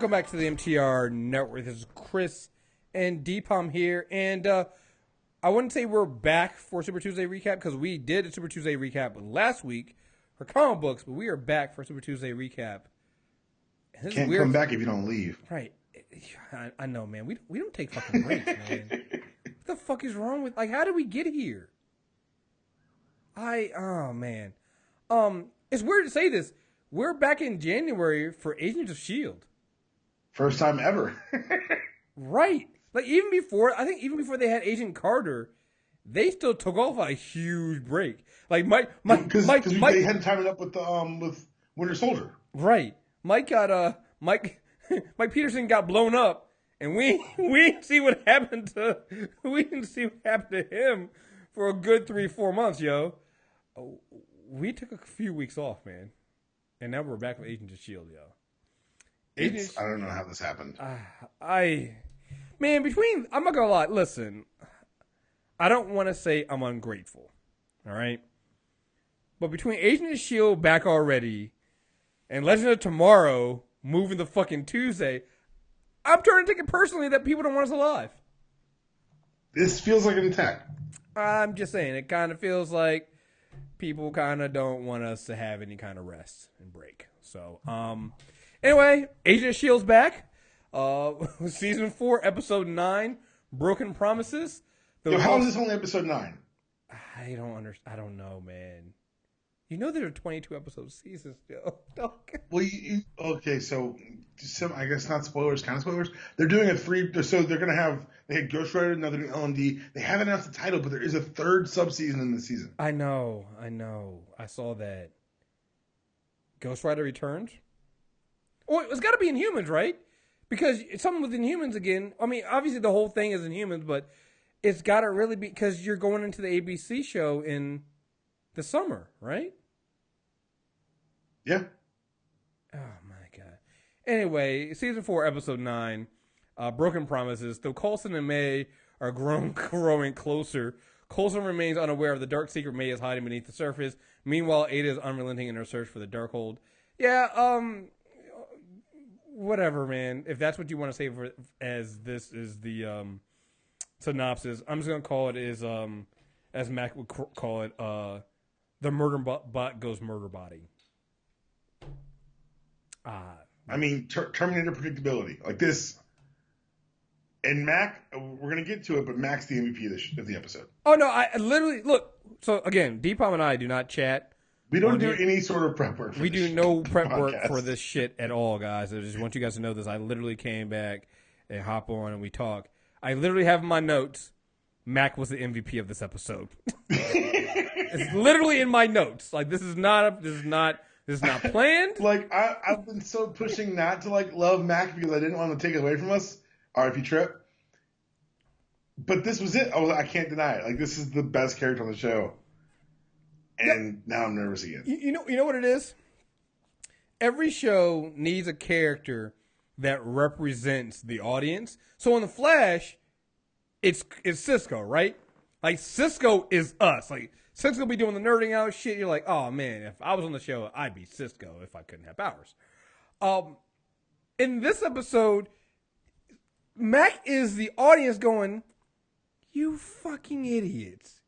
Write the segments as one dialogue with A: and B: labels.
A: Welcome back to the MTR Network. This is Chris and Deepam here, and I wouldn't say we're back for Super Tuesday recap because we did a Super Tuesday recap last week for comic books, but we are back for Super Tuesday recap.
B: Can't come back if you don't leave.
A: Right. I know, man. We don't take fucking breaks, man. What the fuck is wrong with, like, how did we get here? Oh, man. It's weird to say this. We're back in January for Agents of S.H.I.E.L.D.
B: First time ever.
A: Right. Like, even before they had Agent Carter, they still took off a huge break. Like, Mike,
B: they hadn't timed it up with Winter Soldier.
A: Right. Mike Peterson got blown up, and we didn't see what happened to him for a good 3-4 months, yo. We took a few weeks off, man, and now we're back with Agents of S.H.I.E.L.D., yo.
B: I don't know how this happened.
A: I'm not gonna lie. Listen, I don't want to say I'm ungrateful, all right? But between Agents of S.H.I.E.L.D. back already and Legend of Tomorrow moving to fucking Tuesday, I'm starting to take it personally that people don't want us alive.
B: This feels like an attack.
A: I'm just saying, it kind of feels like people kind of don't want us to have any kind of rest and break. So, anyway, Agent of S.H.I.E.L.D.'s back. Season 4, episode 9, Broken Promises.
B: How is this only episode 9?
A: I don't know, man. You know there are 22 episode seasons still.
B: Well, okay, so I guess not spoilers, kind of spoilers. They're doing they had Ghost Rider, now they're doing L&D. They haven't announced the title, but there is a third subseason in the season.
A: I know. I saw that. Ghost Rider returns? Well, it's got to be Inhumans, right? Because it's something with Inhumans again. I mean, obviously the whole thing is Inhumans, but it's got to really be because you're going into the ABC show in the summer, right?
B: Yeah.
A: Oh, my God. Anyway, Season 4, Episode 9, Broken Promises. Though Coulson and May are growing closer, Coulson remains unaware of the dark secret May is hiding beneath the surface. Meanwhile, Aida is unrelenting in her search for the Darkhold. Yeah, whatever, man. If that's what you want to say as this is the synopsis, I'm just going to call it as Mack would call it, the murder bot goes murder body.
B: I mean, Terminator predictability. Like this. And Mack, we're going to get to it, but Mack's the MVP of the episode.
A: Oh, no, I literally, look. So, again, Deepam and I do not chat.
B: We don't do any sort of prep work.
A: We do no prep work for this shit at all, guys. I just want you guys to know this. I literally came back and hop on and we talk. I literally have in my notes, Mack was the MVP of this episode. It's literally in my notes. Like, this is not planned.
B: Like, I've been so pushing not to, like, love Mack because I didn't want to take it away from us. RIP Trip. But this was it. I can't deny it. Like, this is the best character on the show. And now I'm nervous again.
A: You know what it is? Every show needs a character that represents the audience. So in The Flash, it's Cisco, right? Like, Cisco is us. Like, Cisco be doing the nerding out shit. You're like, oh, man, if I was on the show, I'd be Cisco if I couldn't have powers. In this episode, Mack is the audience going, you fucking idiots.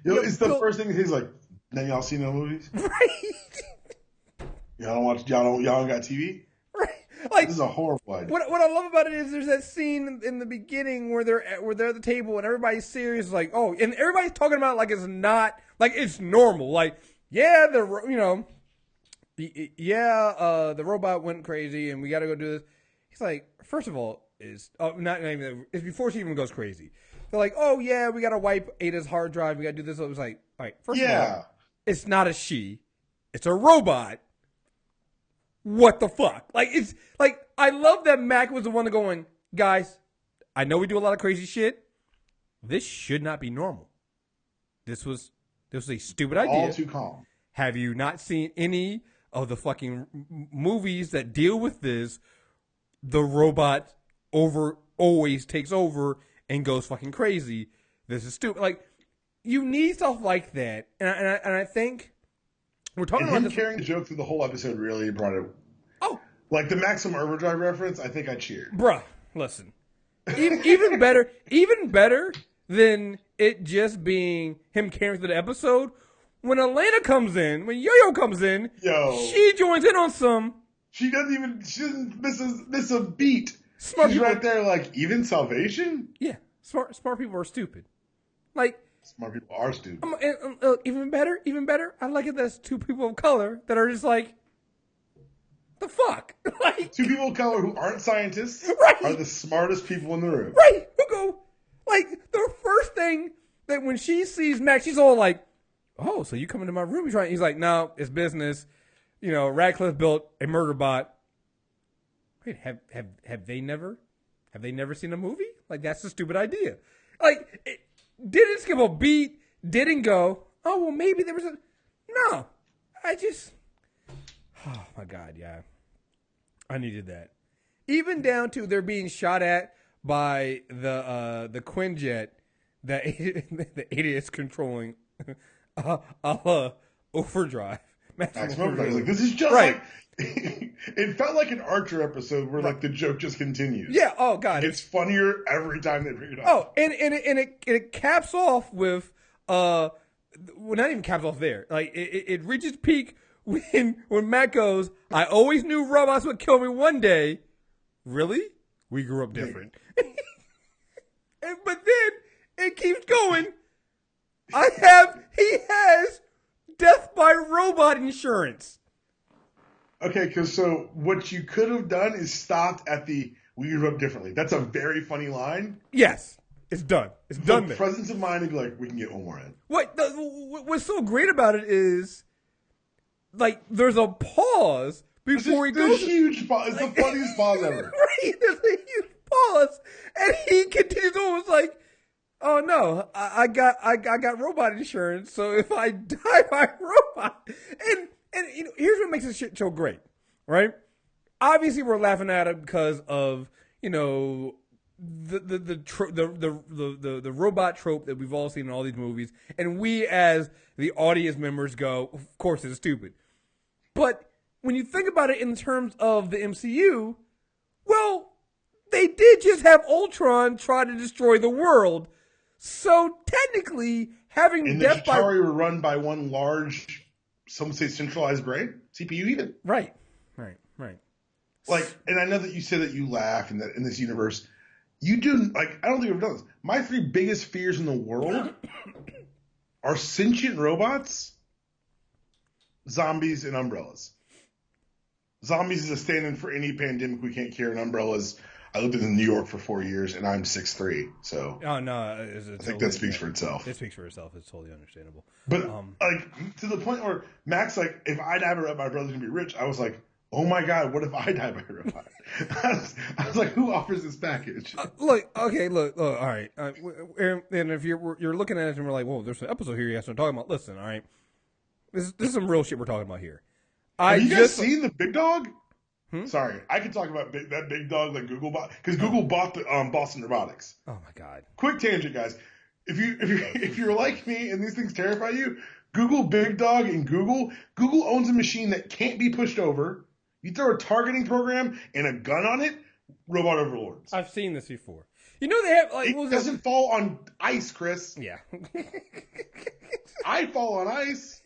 B: It's the first thing he's like, now y'all seen no movies?
A: Right.
B: Y'all don't got TV?
A: Right. Like,
B: this is a horrible idea.
A: What I love about it is there's that scene in the beginning where they're at the table and everybody's serious, like, oh, and everybody's talking about it like it's not, like it's normal. Like, yeah, the robot went crazy and we got to go do this. He's like, first of all, it's before she even goes crazy. They're like, oh, yeah, we got to wipe Ada's hard drive. We got to do this. It was like, all right, first of all, it's not a she. It's a robot. What the fuck? Like, it's like, I love that Mack was the one going, guys, I know we do a lot of crazy shit. This should not be normal. This was a stupid idea.
B: All too calm.
A: Have you not seen any of the fucking movies that deal with this? The robot always takes over and goes fucking crazy. This is stupid. Like, you need stuff like that, and I think we're talking about
B: him carrying the joke through the whole episode really brought it.
A: Oh,
B: Like the Maximum Overdrive reference, I think I cheered.
A: Bruh, listen. Even better than it just being him carrying through the episode. When Elena comes in, when Yo-Yo comes in, she joins in on some.
B: She doesn't miss a beat.
A: Smart
B: She's
A: people,
B: right there like, even salvation?
A: Yeah, smart people are stupid. Like,
B: smart people are stupid.
A: Even better, I like it that's two people of color that are just like, the fuck? Like,
B: two people of color who aren't scientists are the smartest people in the room.
A: Right, who go, like, the first thing that when she sees Max, she's all like, oh, so you come into my room? He's like, no, it's business. You know, Radcliffe built a murder bot. Wait, have they never seen a movie? Like, that's a stupid idea. Like, it didn't skip a beat, didn't go, oh, well, maybe there was a... No. Oh, my God, yeah. I needed that. Even down to they're being shot at by the Quinjet that the Aida is controlling overdrive.
B: Maximum Overdrive. Like, this is just like... It felt like an Archer episode where like the joke just continues.
A: Yeah. Oh God,
B: it's funnier every time they bring it up.
A: Oh, and it caps off with well, not even caps off there. Like it reaches peak when Matt goes, "I always knew robots would kill me one day." Really? We grew up different. But then it keeps going. He has death by robot insurance.
B: Okay, because so what you could have done is stopped at the "we grew up differently." That's a very funny line.
A: Yes, it's done. It's done.
B: The presence of mind to be like, we can get one more in.
A: What's so great about it is, like, there's a pause before he goes.
B: There's a huge pause. It's the funniest pause ever.
A: Right, there's a huge pause, and he continues on. It's like, oh no, I got robot insurance, so if I die by robot, and you know, here's what makes this shit so great, right? Obviously, we're laughing at it because of, you know, the robot trope that we've all seen in all these movies, and we as the audience members go, of course it's stupid. But when you think about it in terms of the MCU, well, they did just have Ultron try to destroy the world, so technically having
B: and
A: death
B: the Chitauri were run by one large. Some say centralized brain, CPU even.
A: Right.
B: Like, and I know that you say that you laugh and that in this universe, you do, like, I don't think I've done this. My three biggest fears in the world are sentient robots, zombies, and umbrellas. Zombies is a stand-in for any pandemic we can't cure, and umbrellas, I lived in New York for 4 years, and I'm 6'3", so.
A: Oh, no.
B: I think that speaks for itself.
A: It speaks for itself. It's totally understandable.
B: But, like, to the point where Max, like, if I die by robot, my brother's going to be rich, I was like, oh my God, what if I die by robot? I was like, who offers this package?
A: Look, all right. And if you're looking at it and we're like, well, there's an episode here you guys are talking about. Listen, all right. This is some real shit we're talking about here.
B: Have you guys seen the big dog? Sorry, I could talk about that big dog that Google bought, because Google bought the Boston Robotics.
A: Oh my God!
B: Quick tangent, guys. If you're like me and these things terrify you, Google big dog and Google. Google owns a machine that can't be pushed over. You throw a targeting program and a gun on it, robot overlords.
A: I've seen this before. You know they have like
B: it doesn't fall on ice, Chris.
A: Yeah.
B: I fall on ice.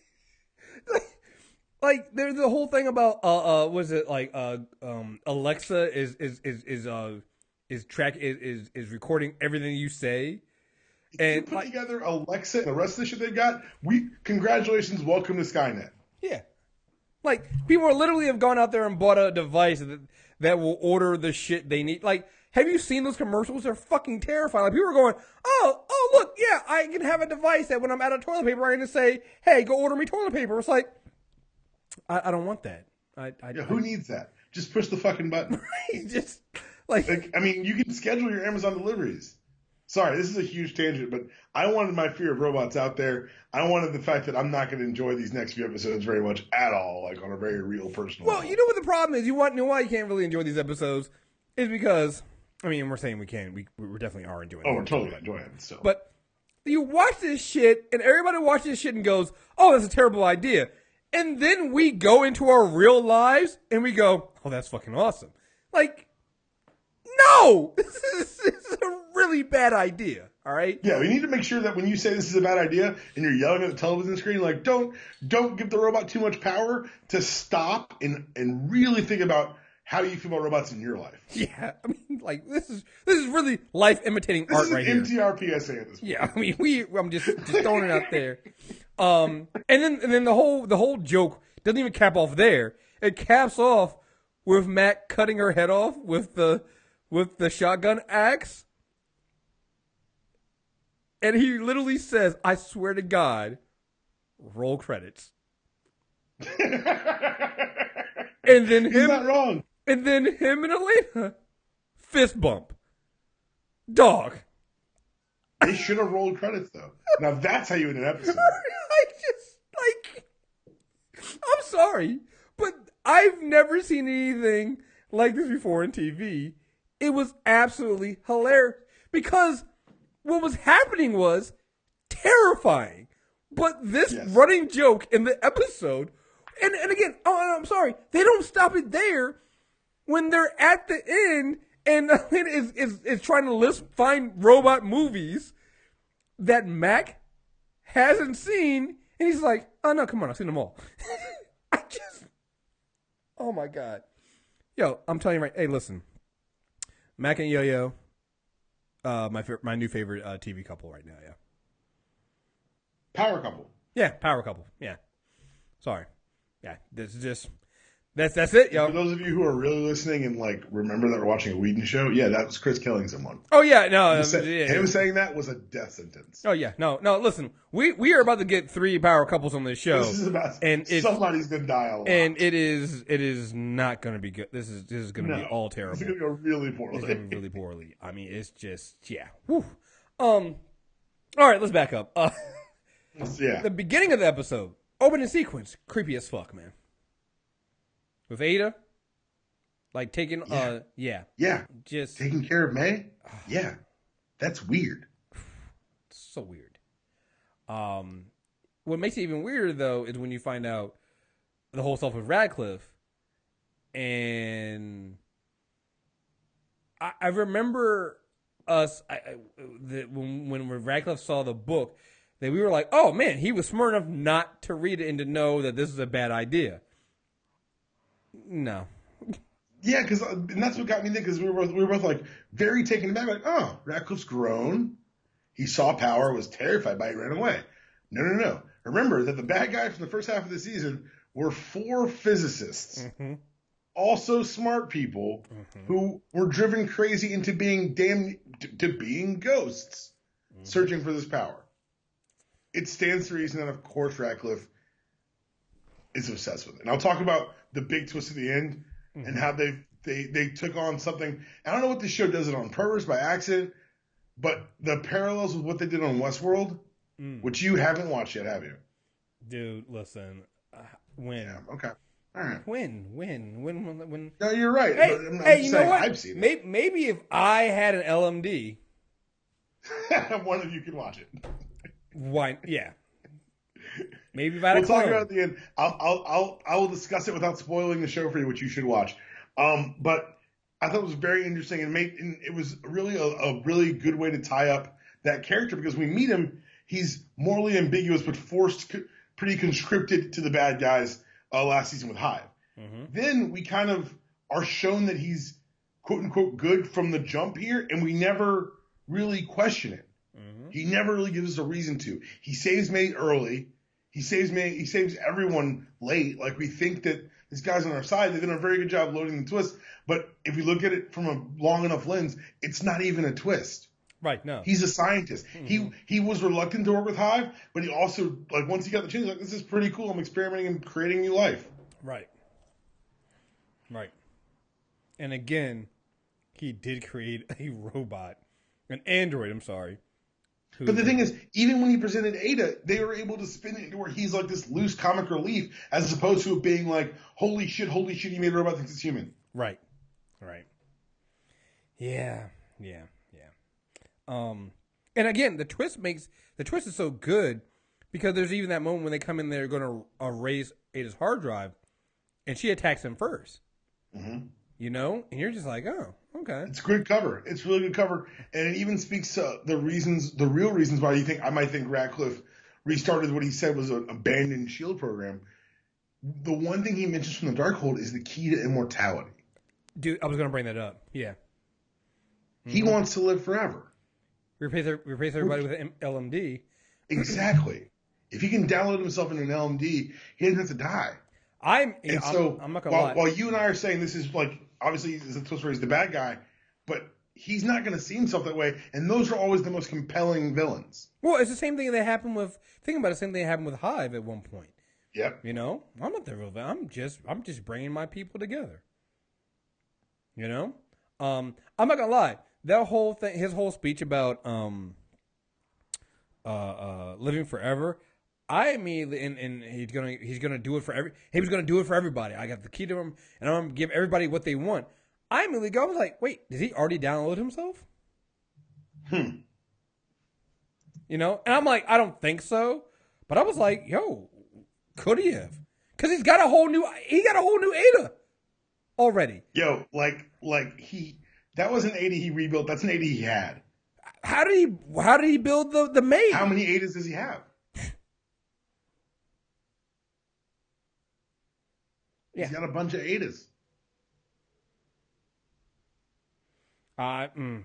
A: Like there's the whole thing about was it like Alexa is recording everything you say.
B: If you put together Alexa and the rest of the shit they've got, congratulations, welcome to Skynet.
A: Yeah. Like people literally have gone out there and bought a device that will order the shit they need. Like, have you seen those commercials? They're fucking terrifying. Like people are going, oh look, yeah, I can have a device that when I'm out of toilet paper, I can just say, hey, go order me toilet paper. It's like, I don't want that.
B: Who needs that? Just push the fucking button.
A: Right? Just like
B: I mean, you can schedule your Amazon deliveries. Sorry, this is a huge tangent, but I wanted my fear of robots out there. I wanted the fact that I'm not going to enjoy these next few episodes very much at all, like on a very real personal level.
A: You know what the problem is? You know why you can't really enjoy these episodes is because, I mean, we're saying we can. We definitely are enjoying it.
B: Oh, we're totally enjoying it still.
A: But you watch this shit, and everybody watches this shit and goes, oh, that's a terrible idea. And then we go into our real lives and we go, oh, that's fucking awesome. Like, no! This is a really bad idea, all right?
B: Yeah, we need to make sure that when you say this is a bad idea and you're yelling at the television screen, like, don't give the robot too much power, to stop and really think about how you feel about robots in your life.
A: Yeah, I mean, like, this is really life imitating art right here.
B: This is an MTR PSA at this point.
A: Yeah, I mean, I'm just throwing it out there. And then the whole joke doesn't even cap off there. It caps off with Mack cutting her head off with the shotgun axe. And he literally says, I swear to God, roll credits. And then
B: He's not wrong.
A: And then him and Elena, fist bump. Dog.
B: They should have rolled credits, though. Now that's how you end an episode.
A: I'm sorry, but I've never seen anything like this before on TV. It was absolutely hilarious because what was happening was terrifying. But this running joke in the episode, and again, I'm sorry, they don't stop it there when they're at the end and Elena is trying to find robot movies that Mack hasn't seen, and he's like, oh no, come on, I've seen them all. Oh my God. Yo, I'm telling you right, hey, listen, Mack and Yo-Yo, my new favorite TV couple right now, yeah.
B: Power couple.
A: Yeah, power couple, yeah. Sorry. Yeah, this is just... That's it, yo.
B: For those of you who are really listening and like remember that we're watching a Whedon show, yeah, that was Chris killing someone.
A: Oh yeah, no,
B: him saying that was a death sentence.
A: Oh yeah, no. Listen, we are about to get 3 power couples on this show.
B: This is about
A: and
B: somebody's gonna die a lot.
A: And it is not gonna be good. This is gonna be all terrible.
B: It's gonna go really poorly.
A: It's gonna go really poorly. I mean, it's just Whew. All right, let's back up. The beginning of the episode, opening sequence, creepy as fuck, man. With Aida, like taking, just
B: taking care of May. Yeah, that's weird.
A: So weird. What makes it even weirder though is when you find out the whole stuff with Radcliffe, and I remember us when Radcliffe saw the book, that we were like, oh man, he was smart enough not to read it and to know that this is a bad idea. No.
B: Yeah, and that's what got me there, because we were both like very taken aback, like, oh, Radcliffe's grown. He saw power, was terrified by it, ran away. No. Remember that the bad guy from the first half of the season were 4 physicists, also smart people, who were driven crazy into being to being ghosts, searching for this power. It stands to reason that, of course, Radcliffe is obsessed with it. And I'll talk about the big twist at the end and how they took on something. I don't know what this show does it on purpose, by accident, but the parallels with what they did on Westworld, which you haven't watched yet, have you?
A: Dude, listen. When?
B: Yeah, okay. All right.
A: When?
B: No, you're right.
A: Hey, you know what?
B: I've seen it.
A: Maybe if I had an LMD,
B: one of you can watch it.
A: Why? Yeah. Maybe if I had
B: we'll talk about it at the end. I will discuss it without spoiling the show for you, which you should watch. But I thought it was very interesting, and it was really a really good way to tie up that character, because we meet him. He's morally ambiguous, but forced, pretty conscripted to the bad guys last season with Hive. Then we kind of are shown that he's quote unquote good from the jump here, and we never really question it. He never really gives us a reason to. He saves May early. He saves everyone late. Like, we think that this guy's on our side. They've done a very good job loading the twist. But if we look at it from a long enough lens, it's not even a twist.
A: Right, no.
B: He's a scientist. He was reluctant to work with Hive, but he also, like, once he got the chance, like, this is pretty cool. I'm experimenting and creating new life.
A: Right. And again, he did create a robot. An android, I'm sorry.
B: But the thing is, even when he presented Aida, they were able to spin it into where he's like this loose comic relief, as opposed to it being like, holy shit, he made a robot thinks it's human.
A: Right. Yeah. And again, the twist is so good Because there's even that moment when they come in there going to erase Ada's hard drive, and she attacks him first.
B: Mm-hmm.
A: You know? And you're just like, oh, okay.
B: It's good cover. It's really good cover. And it even speaks to the real reasons why I might think Radcliffe restarted what he said was an abandoned SHIELD program. The one thing he mentions from the Darkhold is the key to immortality.
A: Dude, I was going to bring that up. Yeah. Mm-hmm.
B: He wants to live forever.
A: Replace everybody with an LMD.
B: Exactly. If he can download himself into an LMD, he doesn't have to die.
A: I'm not gonna lie.
B: While you and I are saying this is like, obviously, he's the bad guy, but he's not going to see himself that way. And those are always the most compelling villains.
A: Well, it's the same thing that happened with. Think about it. The same thing that happened with Hive at one point.
B: Yep.
A: You know, I'm not the real villain. I'm just bringing my people together. You know, I'm not gonna lie. That whole thing, his whole speech about living forever. I immediately and he's gonna do it for he was gonna do it for everybody. I got the key to him, and I'm gonna give everybody what they want. I immediately go, I was like, wait, did he already download himself? You know, and I'm like, I don't think so, but I was like, yo, could he have? Because he got a whole new Ada already.
B: Yo, that was an Ada he rebuilt. That's an Ada he had.
A: How did he build the maid?
B: How many Adas does he have?
A: Yeah.
B: He's got a bunch of Adas.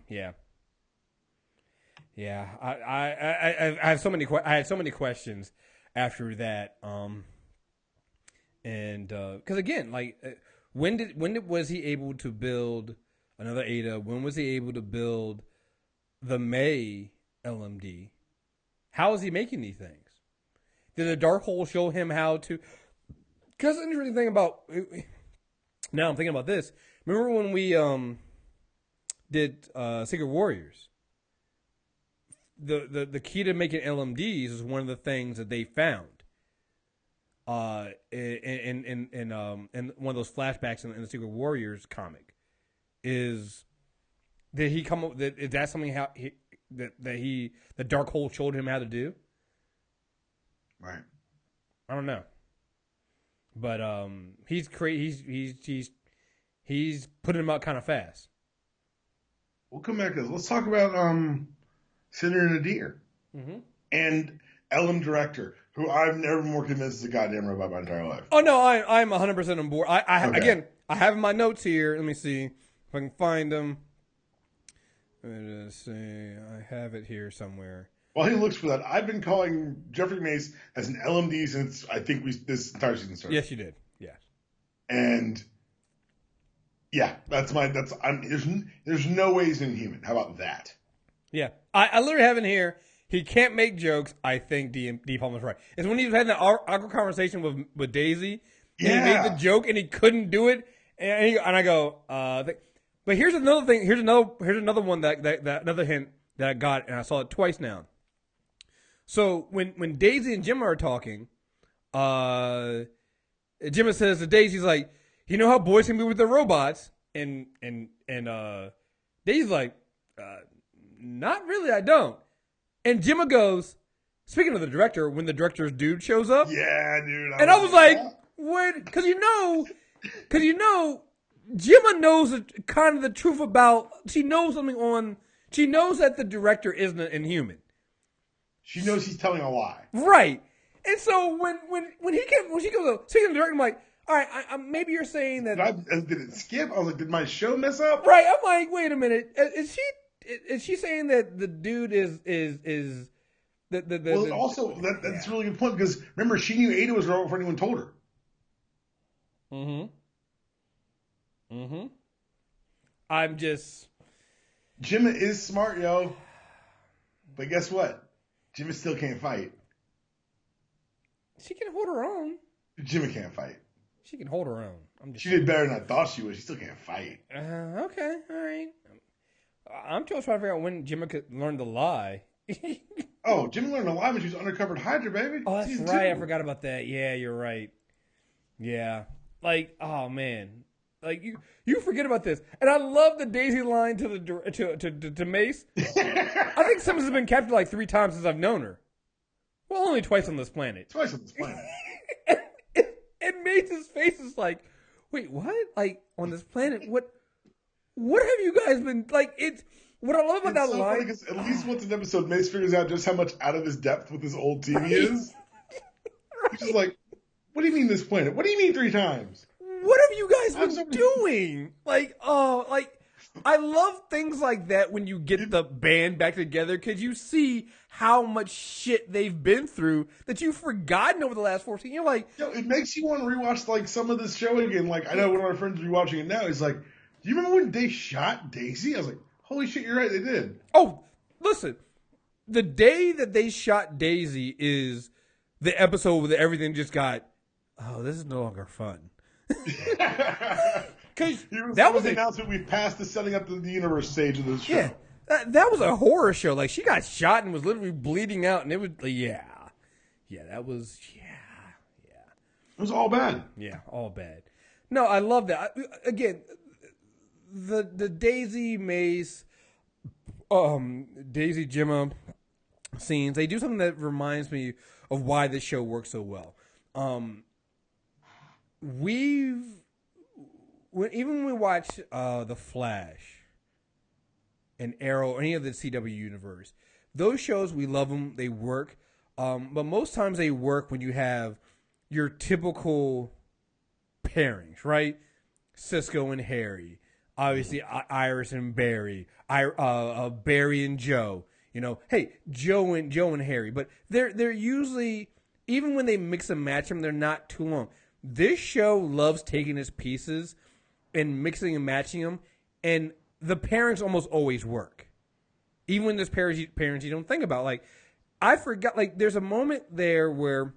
A: Yeah. Yeah. I have so many. I had so many questions after that. And because again, when was he able to build another Ada? When was he able to build the May LMD? How is he making these things? Did the Darkhold show him how to? Because the interesting thing about now I'm thinking about this. Remember when we did Secret Warriors? The key to making LMDs is one of the things that they found in one of those flashbacks in the Secret Warriors comic. Is did he come up? Is that something the Darkhold showed him how to do?
B: Right.
A: I don't know. But he's putting him out kind of fast.
B: We'll come back to this. Let's talk about Senator Nadeer and LM Director, who I've never been more convinced is a goddamn robot my entire life.
A: Oh no, I'm 100% on board. Again, I have my notes here. Let me see if I can find them. Let's see, I have it here somewhere.
B: While he looks for that, I've been calling Jeffrey Mace as an LMD since I think this entire season started.
A: Yes, you did. Yeah.
B: And yeah, there's no way he's inhuman. How about that?
A: Yeah, I literally have in here. He can't make jokes. I think D. Palmer's right. It's when he was having that awkward conversation with Daisy. And he made the joke and he couldn't do it, and I go. But here's another thing. Here's another one that another hint that I got, and I saw it twice now. So when Daisy and Gemma are talking, Gemma says to Daisy, he's like, you know how boys can be with their robots? And Daisy's like, not really, I don't. And Gemma goes, speaking of the director, when the director's dude shows up.
B: Yeah, dude.
A: I was like, what? Because you know, Gemma knows kind of the truth about, she knows that the director isn't inhuman.
B: She knows he's telling a lie.
A: Right. And so when she goes, speaking of the director, I'm like, all right, maybe you're saying that.
B: Did it skip? I was like, did my show mess up?
A: Right. I'm like, wait a minute. Is she saying that the dude is
B: Well, also, that's a really good point because remember, she knew Ada was wrong before anyone told her.
A: I'm just.
B: Gemma is smart, yo. But guess what? Gemma still can't fight.
A: She can hold her own.
B: Gemma can't fight.
A: She can hold her own.
B: She did better than I thought she would. She still can't fight.
A: Okay, all right. I'm still trying to figure out when Gemma could learn to lie.
B: Oh, Gemma learned to lie when she was undercover Hydra, baby.
A: Oh, that's
B: Season
A: right.
B: 2.
A: I forgot about that. Yeah, you're right. Yeah. Like, oh man. Like you forget about this. And I love the Daisy line to Mace. I think Simmons has been captured like 3 times since I've known her. Well, only twice on this planet.
B: Twice on this planet.
A: And Mace's face is like, wait, what? Like, on this planet, what have you guys been, like, it's, what I love about that line.
B: Funny because at least once an episode, Mace figures out just how much out of his depth with his old TV is. He's just like, what do you mean this planet? What do you mean 3 times?
A: What have you guys been doing? Like, oh, like, I love things like that when you get the band back together because you see how much shit they've been through that you've forgotten over the last 14. You're like,
B: yo, it makes you want to rewatch like some of this show again. Like, I know one of my friends is rewatching it now. He's like, do you remember when they shot Daisy? I was like, holy shit, you're right, they did.
A: Oh, listen, the day that they shot Daisy is the episode where everything just got, oh, this is no longer fun. Because that was
B: the announcement. We've passed the setting up the universe stage of this show.
A: Yeah, that was a horror show. Like, she got shot and was literally bleeding out, and it was that was
B: It was all bad.
A: Yeah, all bad. No, I love that. Again, the Daisy Mace, Daisy Gemma scenes. They do something that reminds me of why this show works so well. Even when we watch The Flash and Arrow, any of the CW universe, those shows, we love them, they work. But most times they work when you have your typical pairings, right? Cisco and Harry, obviously Iris and Barry, Barry and Joe. You know, hey, Joe and Harry. But they're usually, even when they mix and match them, they're not too long. This show loves taking its pieces and mixing and matching them, and the pairings almost always work. Even when there's pairings you don't think about. Like, I forgot, like, there's a moment there where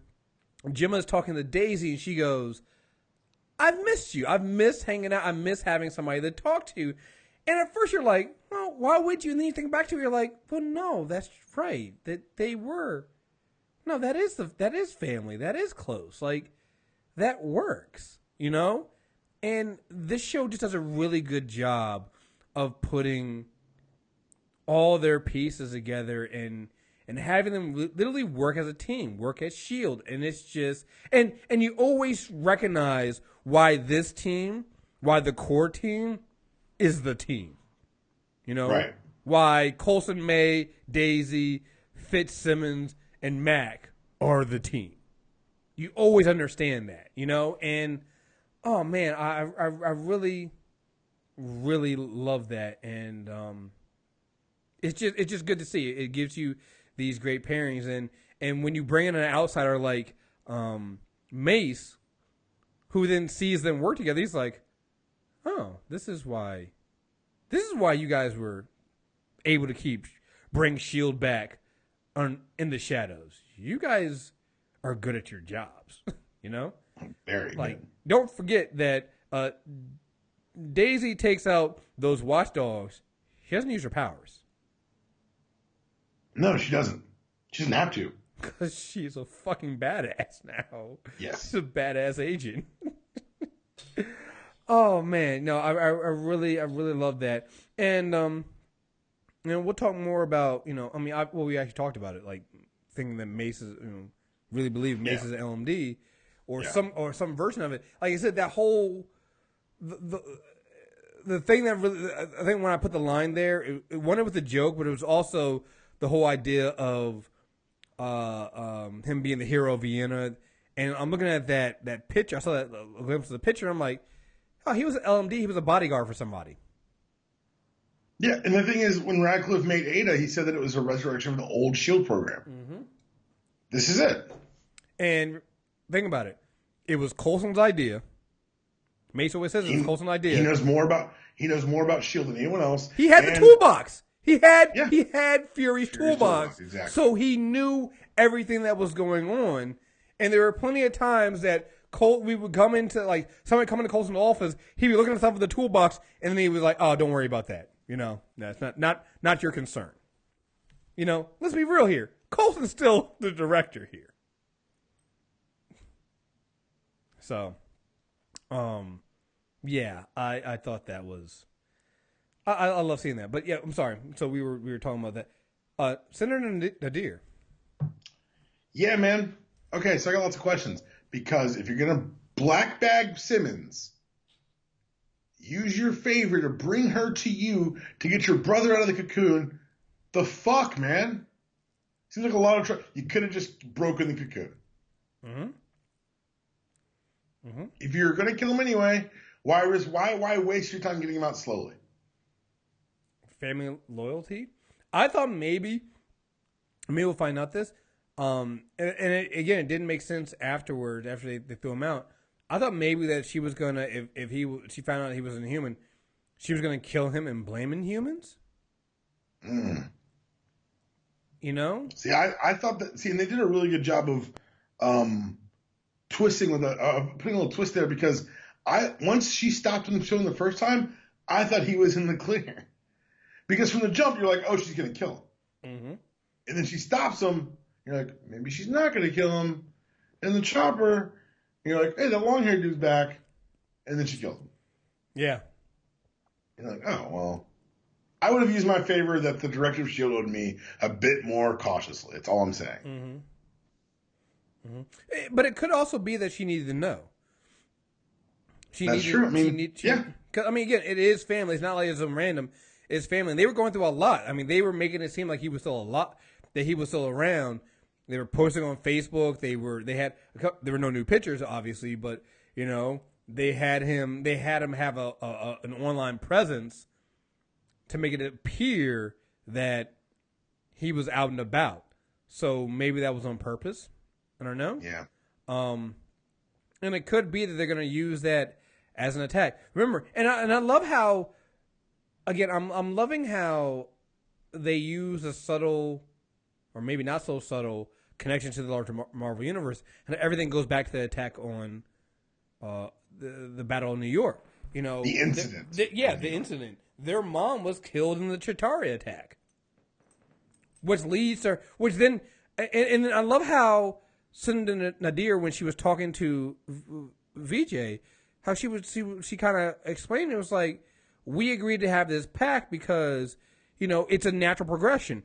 A: Gemma's talking to Daisy, and she goes, I've missed you. I've missed hanging out. I miss having somebody to talk to. And at first you're like, well, why would you? And then you think back to it, you're like, well, no, that's right. That they were. No, that is family. That is close. Like, that works, you know? And this show just does a really good job of putting all their pieces together and having them literally work as a team, work as S.H.I.E.L.D. And it's just, and you always recognize why this team, why the core team is the team. You know?
B: Right.
A: Why Coulson, May, Daisy, Fitzsimmons, and Mack are the team. You always understand that, you know? And, oh, man, I really, really love that. And it's just good to see. It gives you these great pairings. And when you bring in an outsider like Mace, who then sees them work together, he's like, oh, this is why you guys were able to bring S.H.I.E.L.D. back in the shadows. You guys are good at your jobs, you know?
B: Very
A: like,
B: good.
A: Don't forget that Daisy takes out those watchdogs. She doesn't use her powers.
B: No, she doesn't. She doesn't have to.
A: Because she's a fucking badass now.
B: Yes.
A: She's a badass agent. Oh, man. No, I really love that. And, we'll talk more about, we actually talked about it, like, thinking that Mace is, really believe Mace is an LMD or some version of it. Like I said, that whole, the thing that really, I think when I put the line there, it was a joke, but it was also the whole idea of him being the hero of Vienna. And I'm looking at that picture. I saw that a glimpse of the picture. I'm like, oh, he was an LMD. He was a bodyguard for somebody.
B: Yeah, and the thing is, when Radcliffe made Aida, he said that it was a resurrection of the old S.H.I.E.L.D. program. Mm-hmm. This is it.
A: And think about it. It was Coulson's idea. Mace always says it was Coulson's idea.
B: He knows more about S.H.I.E.L.D. than anyone else.
A: He had the toolbox. He had Fury's toolbox.
B: Exactly.
A: So he knew everything that was going on. And there were plenty of times that we would come into, like, somebody come into Coulson's office, he'd be looking at stuff with the toolbox, and then he was like, oh, don't worry about that. That's not your concern. Let's be real here. Coulson's still the director here. So, I thought that was, I love seeing that. But yeah, I'm sorry. So we were talking about that. Senator Nadeer.
B: Yeah, man. Okay, so I got lots of questions. Because if you're going to black bag Simmons, use your favor to bring her to you to get your brother out of the cocoon, the fuck, man? Seems like a lot of trouble. You could have just broken the cocoon.
A: Mm-hmm. Mm-hmm.
B: If you're going to kill him anyway, why waste your time getting him out slowly?
A: Family loyalty. I thought maybe we'll find out this. Again, it didn't make sense afterwards after they threw him out. I thought maybe that she was gonna if she found out he was Inhuman, she was gonna kill him and blame Inhumans.
B: Mm.
A: You know?
B: See, I thought that. See, and they did a really good job of twisting with putting a little twist there because once she stopped him showing the first time, I thought he was in the clear because from the jump you're like, oh, she's gonna kill him,
A: Mm-hmm.
B: and then she stops him. You're like, maybe she's not gonna kill him. And the chopper, you're like, hey, the long-haired dude's back, and then she kills him.
A: Yeah.
B: You're like, oh well. I would have used my favor that the director shielded me a bit more cautiously. That's all I'm saying.
A: Mm-hmm. Mm-hmm. But it could also be that she needed to know.
B: That's true. I mean, yeah.
A: Because, I mean, again, it is family. It's not like it's some random. It's family. And they were going through a lot. I mean, they were making it seem like he was still that he was still around. They were posting on Facebook. There were no new pictures, obviously, but, you know, they had him have an online presence to make it appear that he was out and about. So maybe that was on purpose. I don't know.
B: Yeah.
A: And it could be that they're going to use that as an attack. Remember, and I love how, again, I'm loving how they use a subtle, or maybe not so subtle, connection to the larger Marvel universe, and everything goes back to the attack on the Battle of New York. You know,
B: the incident.
A: The incident. Their mom was killed in the Chitauri attack, which then I love how Senator Nadeer, when she was talking to VJ, how she kind of explained it was like, we agreed to have this pact because, you know, it's a natural progression.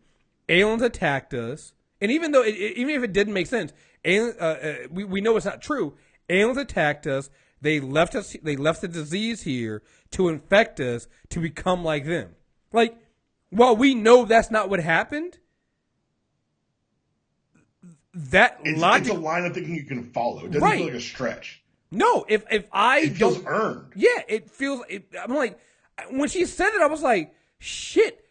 A: Aliens attacked us, and even if it didn't make sense, we know it's not true. Aliens attacked us. They left the disease here to infect us to become like them. Like, while we know that's not what happened,
B: it's a line of thinking you can follow. It doesn't feel like a stretch.
A: No, if it
B: feels earned.
A: Yeah, it feels. I'm like, when she said it, I was like, shit.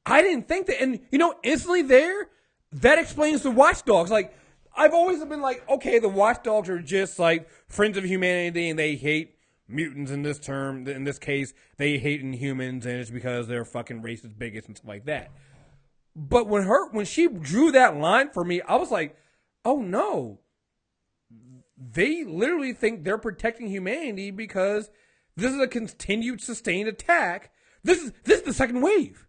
A: I didn't think that, and you know, instantly that explains the Watchdogs. Like, I've always been like, okay, the Watchdogs are just like friends of humanity, and they hate mutants in this case, they hate Inhumans, and it's because they're fucking racist bigots and stuff like that. But when she drew that line for me, I was like, oh no. They literally think they're protecting humanity because this is a continued sustained attack. This is the second wave.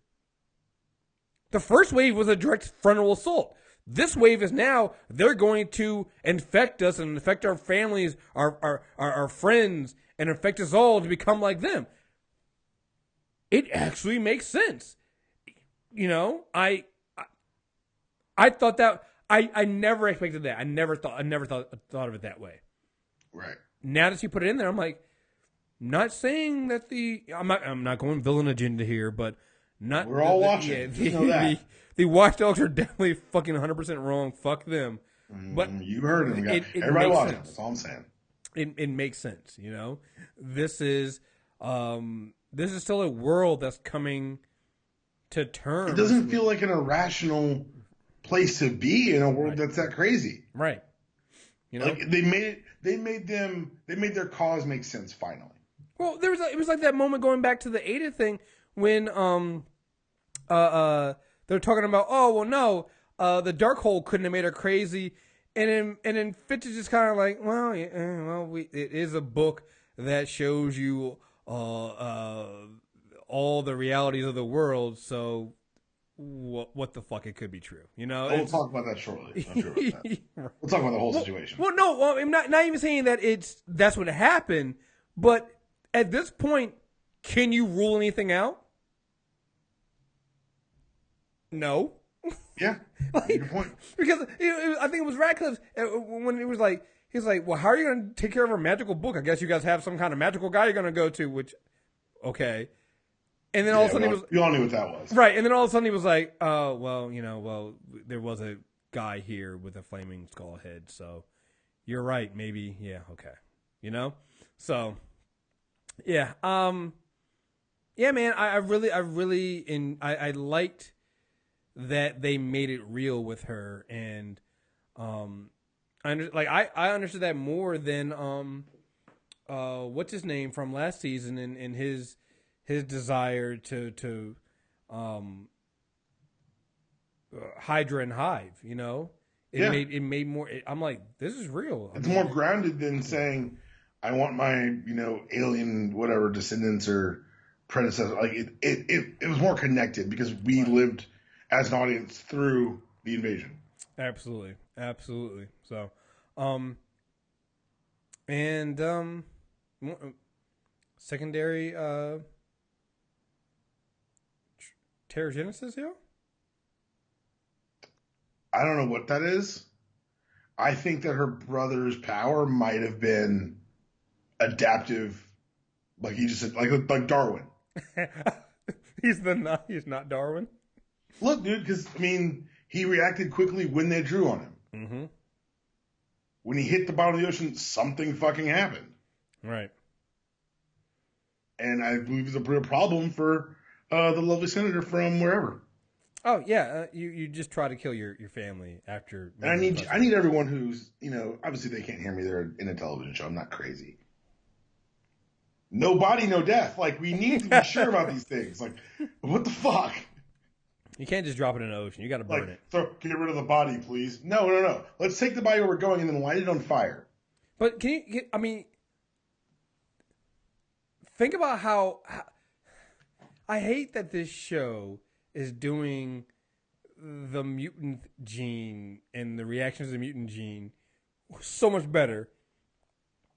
A: The first wave was a direct frontal assault. This wave is now they're going to infect us and infect our families, our friends, and infect us all to become like them. It actually makes sense. You know, I thought that I never expected that. I never thought of it that way.
B: Right.
A: Now that you put it in there, I'm like, not saying that I'm not going villain agenda here, but not.
B: We're all watching. Yeah,
A: the Watchdogs are definitely fucking 100% wrong. Fuck them. But
B: you heard him. Everybody watching. That's all I'm saying.
A: It makes sense. You know, this is still a world that's coming to terms.
B: It doesn't feel like an irrational place to be in a world that's that crazy.
A: Right. You know,
B: like they made their cause make sense finally.
A: Well, it was like that moment going back to the Aida thing when they're talking about, oh well no, the Darkhold couldn't have made her crazy, and then Fitch is just kind of like, well, it is a book that shows you all the realities of the world, so what the fuck, it could be true, you know.
B: We'll talk about that shortly. I'm sure about that. We'll talk about the whole situation.
A: Well, no, I'm not even saying that that's what happened, but at this point, can you rule anything out? No.
B: Yeah, good point.
A: Because I think it was Radcliffe when it was like, he's like, well, how are you going to take care of our magical book? I guess you guys have some kind of magical guy you're going to go to, which, okay. And then all of a sudden
B: we all knew what that was.
A: Right, and then all of a sudden he was like, well, there was a guy here with a flaming skull head, so you're right, maybe, yeah, okay. So, yeah, yeah, man, I liked that they made it real with her, and, I understood that more than, what's his name from last season and his desire to Hydra and Hive, it made more. I'm like, this is real.
B: It's more grounded than saying, I want my alien whatever descendants or predecessors. Like it was more connected because we lived as an audience through the invasion.
A: Absolutely. So, secondary Terrigenesis here?
B: I don't know what that is. I think that her brother's power might have been adaptive, like he just said, like Darwin.
A: He's not Darwin.
B: Look, dude, because he reacted quickly when they drew on him.
A: Mm-hmm.
B: When he hit the bottom of the ocean, something fucking happened.
A: Right.
B: And I believe it's a real problem for the lovely senator from wherever.
A: Oh yeah, you just try to kill your family after.
B: And I need everyone who's obviously they can't hear me. They're in a television show. I'm not crazy. No body, no death. Like we need to be sure about these things. Like what the fuck?
A: You can't just drop it in the ocean. You got to burn it.
B: Get rid of the body, please. No. Let's take the body where we're going and then light it on fire.
A: But think about how I hate that this show is doing the mutant gene and the reactions to the mutant gene so much better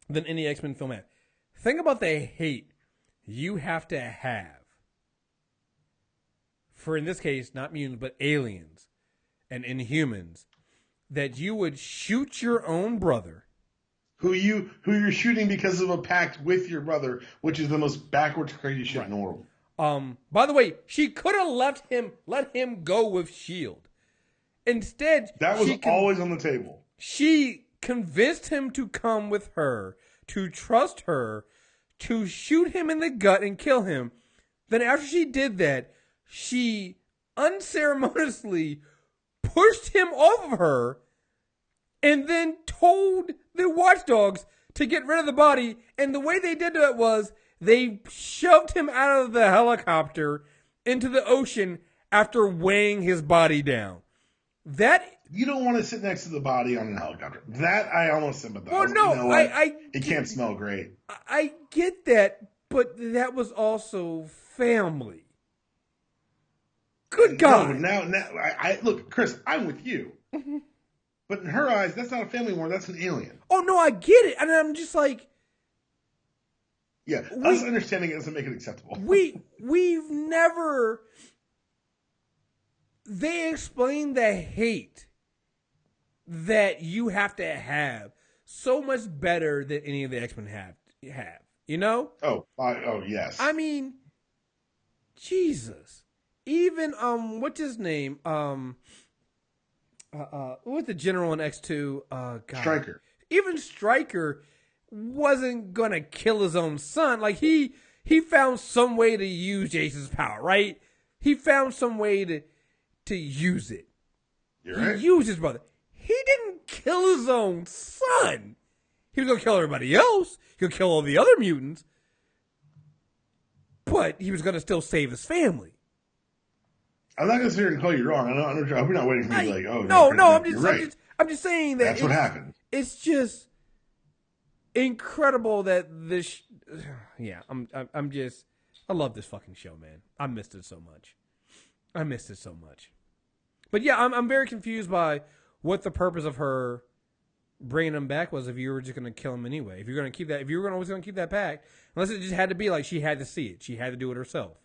A: than any X-Men film had. Think about the hate you have to have for, in this case, not mutants, but aliens and Inhumans, that you would shoot your own brother.
B: Who you're shooting because of a pact with your brother, which is the most backwards, crazy shit in the world.
A: By the way, she could have let him go with S.H.I.E.L.D. Instead,
B: that was always on the table.
A: She convinced him to come with her, to trust her, to shoot him in the gut and kill him. Then after she did that, she unceremoniously pushed him off of her and then told the watchdogs to get rid of the body. And the way they did that was they shoved him out of the helicopter into the ocean after weighing his body down.
B: You don't want to sit next to the body on a helicopter. That I almost sympathize.
A: Well, no,
B: it can't smell great.
A: I get that, but that was also family. Good God.
B: No, now, look, Chris, I'm with you. Mm-hmm. But in her eyes, that's not a family anymore. That's an alien.
A: Oh, no, I get it. And I'm just like...
B: Yeah, us understanding it doesn't make it acceptable.
A: We've never... They explain the hate that you have to have so much better than any of the X-Men have.
B: Oh, yes.
A: Jesus. Even, what's his name? What's the general in X2? God.
B: Stryker.
A: Even Stryker wasn't gonna kill his own son. Like he found some way to use Jason's power, right? He found some way to use it.
B: You're right.
A: He used his brother. He didn't kill his own son. He was gonna kill everybody else. He'll kill all the other mutants. But he was gonna still save his family.
B: I'm not going to sit here and call you wrong. I'm not waiting for you to be like, oh,
A: no. I'm just saying that
B: that's what happened.
A: It's just incredible that this. Yeah, I love this fucking show, man. I missed it so much. But yeah, I'm very confused by what the purpose of her bringing him back was. If you were just going to kill him anyway, if you were always going to keep that pact, unless it just had to be like she had to see it, she had to do it herself.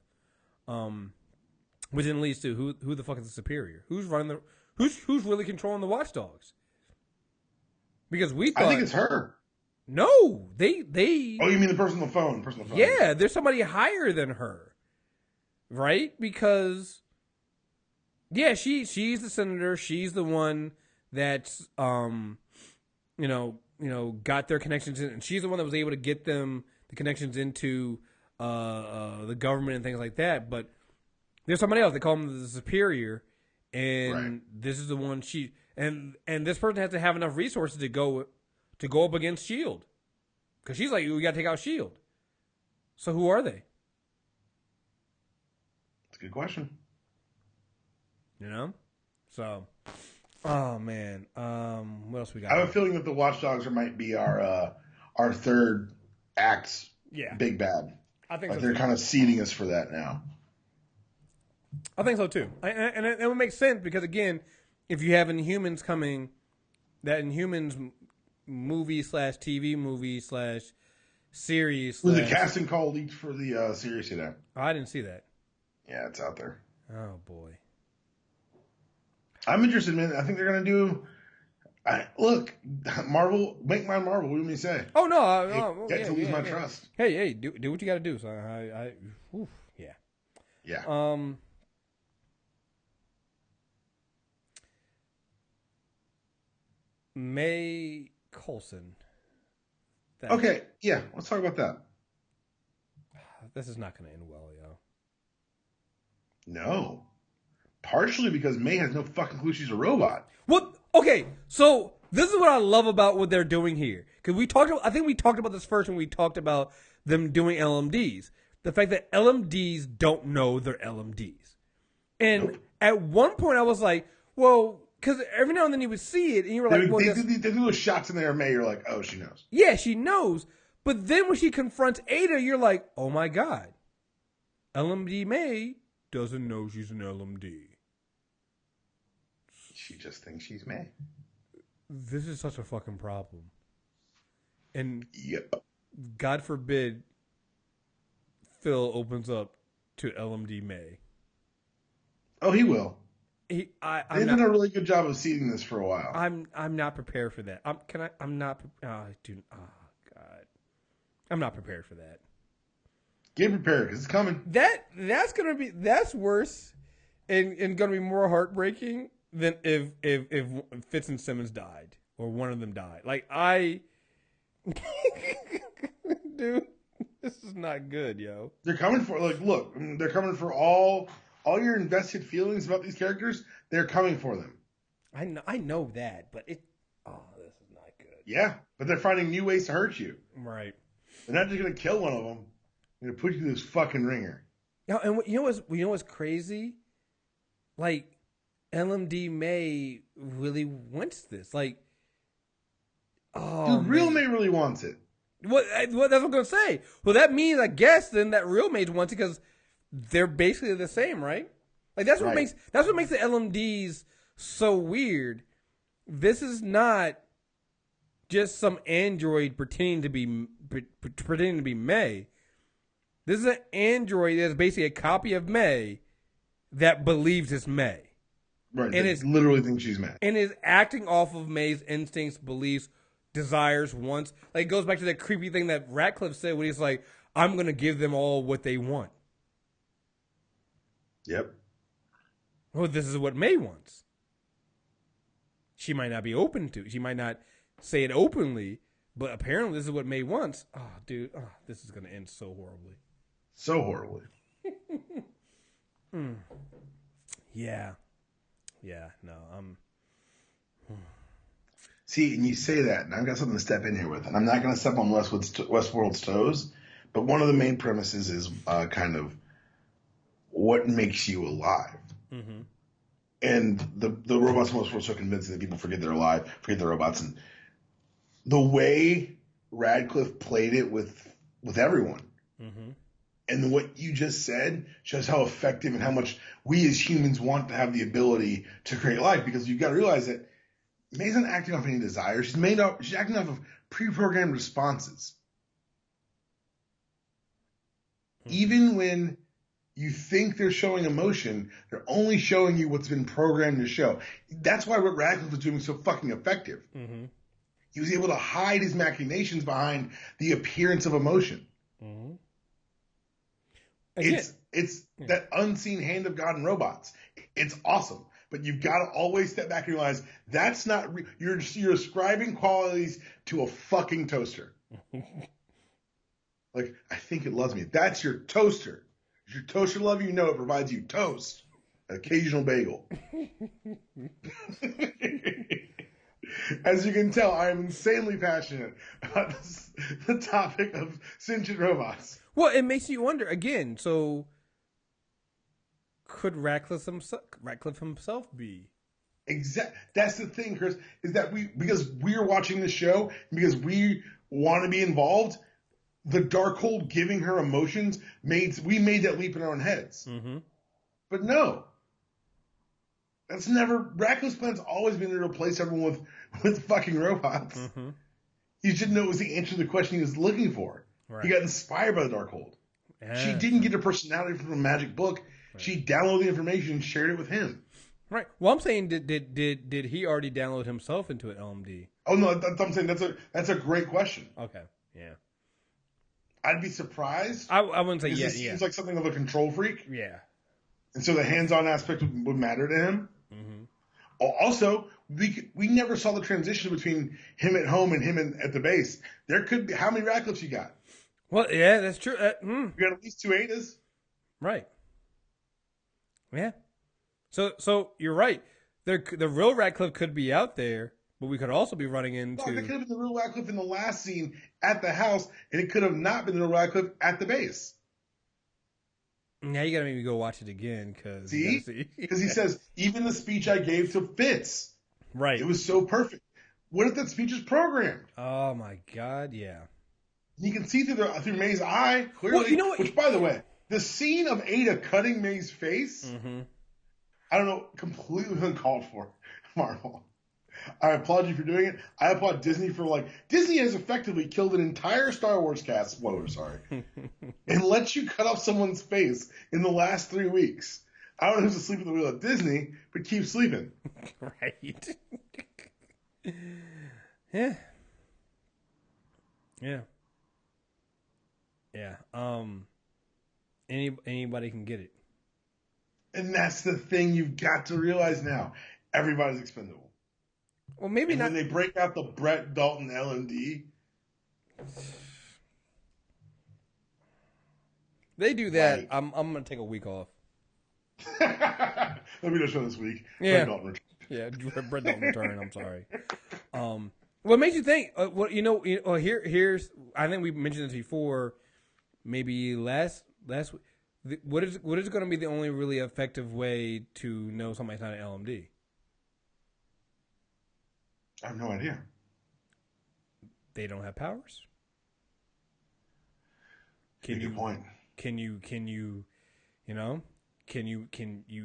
A: Which then leads to who the fuck is the superior? Who's running the who's really controlling the watchdogs? Because we thought
B: I think it's her.
A: no, they.
B: Oh, you mean the person on the phone?
A: Yeah, there's somebody higher than her, right? Because yeah, she's the senator. She's the one that's got their connections in, and she's the one that was able to get them the connections into the government and things like that. But there's somebody else. They call him the superior, and this is the one and this person has to have enough resources to go up against Shield, because she's like, we got to take out Shield. So who are they?
B: That's a good question.
A: So, oh man, what else we got?
B: I have a feeling that the Watchdogs might be our third act.
A: Yeah,
B: big bad.
A: I think
B: they're kind of seeding us for that now.
A: I think so too, and it would make sense because again, if you have Inhumans coming, that Inhumans movie / TV movie / series.
B: Was the casting call leaked for the series today?
A: Oh, I didn't see that.
B: Yeah, it's out there.
A: Oh boy,
B: I'm interested, man. I think they're gonna do. Look, Marvel, make my Marvel. What do you mean say?
A: Oh no,
B: to lose my trust.
A: Hey, do what you got to do. So yeah. May Coulson.
B: Okay, yeah, let's talk about that.
A: This is not going to end well, yo.
B: No. Partially because May has no fucking clue she's a robot.
A: What? Okay, so this is what I love about what they're doing here. Because I think we talked about this first when we talked about them doing LMDs. The fact that LMDs don't know they're LMDs. And at one point I was like, well, because every now and then you would see it and you were like,
B: they do those shots in there of May, you're like, oh, she knows.
A: Yeah, she knows. But then when she confronts Aida, you're like, oh my God. LMD May doesn't know she's an LMD.
B: She just thinks she's May.
A: This is such a fucking problem. And
B: yep.
A: God forbid Phil opens up to LMD May.
B: Oh, he will.
A: They've
B: done a really good job of seeding this for a while.
A: I'm not prepared for that. I'm not prepared for that.
B: Get prepared because it's coming.
A: That's worse and gonna be more heartbreaking than if Fitz and Simmons died or one of them died. Like dude, this is not good, yo.
B: They're coming for look, they're coming for all your invested feelings about these characters. They're coming for them.
A: I know that, but this is not good.
B: Yeah, but they're finding new ways to hurt you.
A: Right.
B: They're not just gonna kill one of them. They're gonna put you through this fucking ringer.
A: No, and you know what's crazy? Like, LMD May really wants this. Like,
B: dude, real May really wants it.
A: What that's what I'm gonna say. Well, that means I guess then that real May wants it because they're basically the same, right? Like that's what makes the LMDs so weird. This is not just some android pretending to be May. This is an android that's basically a copy of May that believes it's May.
B: Right, and it literally thinks she's May.
A: And is acting off of May's instincts, beliefs, desires, wants. Like, it goes back to that creepy thing that Radcliffe said when he's like, I'm going to give them all what they want.
B: Yep.
A: Well, this is what May wants. She might not be open to. She might not say it openly, but apparently this is what May wants. Oh, dude. Oh, this is going to end so horribly.
B: So horribly.
A: Yeah. Yeah, no,
B: See, and you say that, and I've got something to step in here with, and I'm not going to step on Westworld's toes, but one of the main premises is kind of what makes you alive. Mm-hmm. And the robots in Westworld are so convincing that people forget they're alive, forget they're robots, and the way Radcliffe played it with everyone. Mm-hmm. And what you just said shows how effective and how much we as humans want to have the ability to create life, because you've got to realize that May's not acting off any desires. She's acting off of pre-programmed responses. Mm-hmm. Even when you think they're showing emotion. They're only showing you what's been programmed to show. That's why what Radcliffe was doing was so fucking effective.
A: Mm-hmm.
B: He was able to hide his machinations behind the appearance of emotion.
A: Mm-hmm.
B: It's that unseen hand of God in robots. It's awesome. But you've got to always step back and realize that's not you're ascribing qualities to a fucking toaster. Like, I think it loves me. That's your toaster. Does your toaster love you? No, it provides you toast, an occasional bagel. As you can tell, I am insanely passionate about the topic of sentient robots.
A: Well, it makes you wonder again. So, could Radcliffe himself be?
B: That's the thing, Chris. Is that because we're watching the show, because we want to be involved. The Darkhold giving her emotions we made that leap in our own heads.
A: Mm-hmm.
B: But no, that's never. Radcliffe's plan's always been to replace everyone with fucking robots.
A: Mm-hmm.
B: He just didn't know it was the answer to the question he was looking for. Right. He got inspired by the Darkhold. Yeah. She didn't get her personality from a magic book. Right. She downloaded the information and shared it with him.
A: Right. Well, I'm saying, did he already download himself into an LMD?
B: Oh no, I'm saying that's a great question.
A: Okay. Yeah.
B: I'd be surprised.
A: I wouldn't say
B: yes. It seems like something of a control freak.
A: Yeah.
B: And so the hands-on aspect would matter to him. Mm-hmm. Also, we never saw the transition between him at home and him at the base. There could be how many Radcliffes you got?
A: Well, yeah, that's true.
B: You got at least 2 Aidas.
A: Right. Yeah. So you're right. The real Radcliffe could be out there, but we could also be running into.
B: No, that could have been the real Radcliffe in the last scene at the house, and it could have not been the real Radcliffe at the base.
A: Now you gotta make me go watch it again, because
B: he says even the speech I gave to Fitz,
A: right?
B: It was so perfect. What if that speech is programmed?
A: Oh my God, yeah.
B: You can see through May's eye clearly.
A: Well, you know what?
B: Which, by the way, the scene of Aida cutting May's face, I don't know, completely uncalled for. Marvel, I applaud you for doing it. I applaud Disney for Disney has effectively killed an entire Star Wars cast. Spoiler, sorry, and let you cut off someone's face in the last 3 weeks. I don't know who's asleep at the wheel at Disney, but keep sleeping.
A: Right. Yeah. Yeah. Yeah. Anybody can get it.
B: And that's the thing you've got to realize now. Everybody's expendable.
A: Well, maybe not.
B: When they break out the Brett Dalton LMD,
A: they do that. Right. I'm gonna take a week off.
B: Let me just show this week.
A: Yeah. Brett Dalton return. I'm sorry. What makes you think? Here's. I think we mentioned this before. Maybe last week. What is going to be the only really effective way to know somebody's not an LMD?
B: I have no idea.
A: They don't have powers.
B: Good point.
A: Can you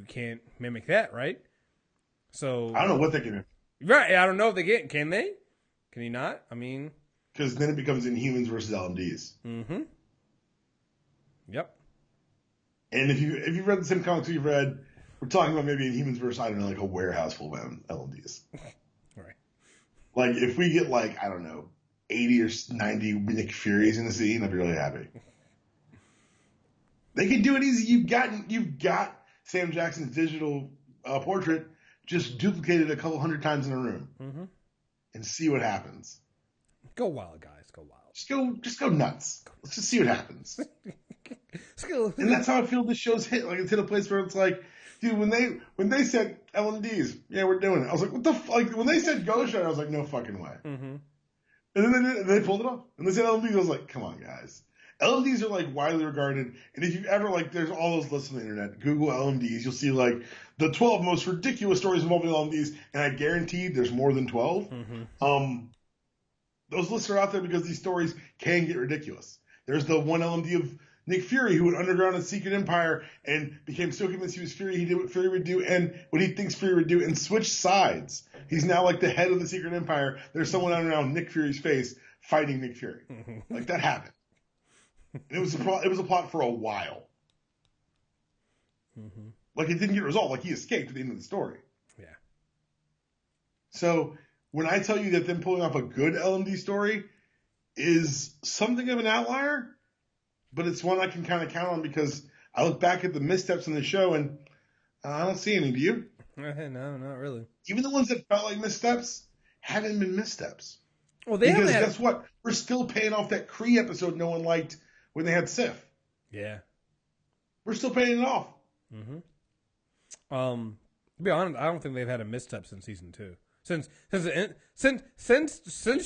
A: can't mimic that, right? So
B: I don't know what they can do.
A: Right, I don't know if they can. Can they? Can he not? I mean,
B: because then it becomes Inhumans versus LMDs.
A: Mm-hmm. Yep.
B: And if you read the same comics we've read, we're talking about maybe Inhumans versus, I don't know, a warehouse full of LMDs. Right. If we get I don't know, 80 or 90 Nick Furies in the scene, I'd be really happy. They can do it easy. You've got Sam Jackson's digital portrait just duplicated a couple hundred times in a room, and see what happens.
A: Go wild, guys. Go wild.
B: Just go nuts. Let's just see what happens. And that's how I feel this show's hit. It's hit a place where it's dude, when they said LMDs, yeah, we're doing it. I was like, what the when they said Ghost Rider, I was like, no fucking way. Mm-hmm. And then they pulled it off. And they said LMDs, I was like, come on, guys. LMDs are widely regarded, and if you ever there's all those lists on the internet. Google LMDs, you'll see the 12 most ridiculous stories involving LMDs, and I guarantee there's more than 12. Mm-hmm. Those lists are out there because these stories can get ridiculous. There's the one LMD of Nick Fury who went underground in Secret Empire and became so convinced he was Fury, he did what Fury would do and what he thinks Fury would do and switched sides. He's now the head of the Secret Empire. There's someone underground Nick Fury's face fighting Nick Fury. That happened. And it was a plot for a while.
A: Mm-hmm.
B: Like, it didn't get resolved. Like, he escaped at the end of the story.
A: Yeah.
B: So when I tell you that them pulling off a good LMD story is something of an outlier, but it's one I can kind of count on because I look back at the missteps in the show and I don't see any. Do you?
A: No, not really.
B: Even the ones that felt like missteps haven't been missteps.
A: Well, they
B: because
A: haven't had...
B: guess what? We're still paying off that Kree episode no one liked when they had Sif.
A: Yeah.
B: We're still paying it off.
A: Mm-hmm. To be honest, I don't think they've had a misstep since season 2. Since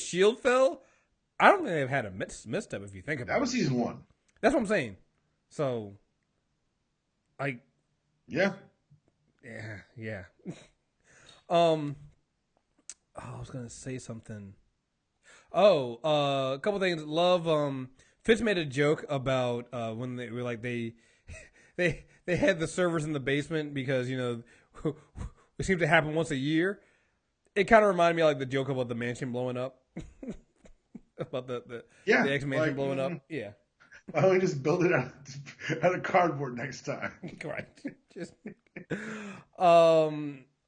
A: Shield fell, I don't think they've had a misstep. If you think about it,
B: that was season 1.
A: That's what I'm saying. So,
B: yeah.
A: I was gonna say something. A couple things. Love. Fitz made a joke about when they were like they had the servers in the basement because it seemed to happen once a year. It kind of reminded me of like the joke about the mansion blowing up. About the X mansion blowing up. Yeah.
B: Why don't we just build it out of cardboard next time?
A: Right.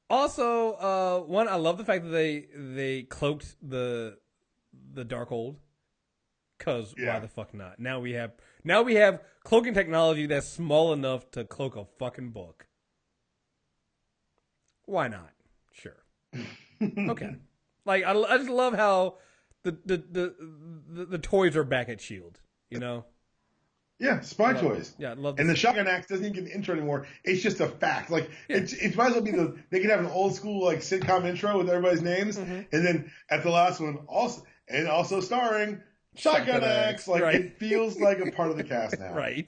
A: Also, one, I love the fact that they cloaked the Darkhold. Cause why the fuck not? Now we have cloaking technology that's small enough to cloak a fucking book. Why not? Sure. Okay. Like I just love how the toys are back at Shield.
B: Yeah, spy toys.
A: Yeah, I love.
B: And the shotgun axe doesn't even get an intro anymore. It's just a fact. Like it might as well be they could have an old school like sitcom intro with everybody's names, and then at the last one also starring Shotgun Axe. Like right. It feels like a part of the cast now.
A: Right.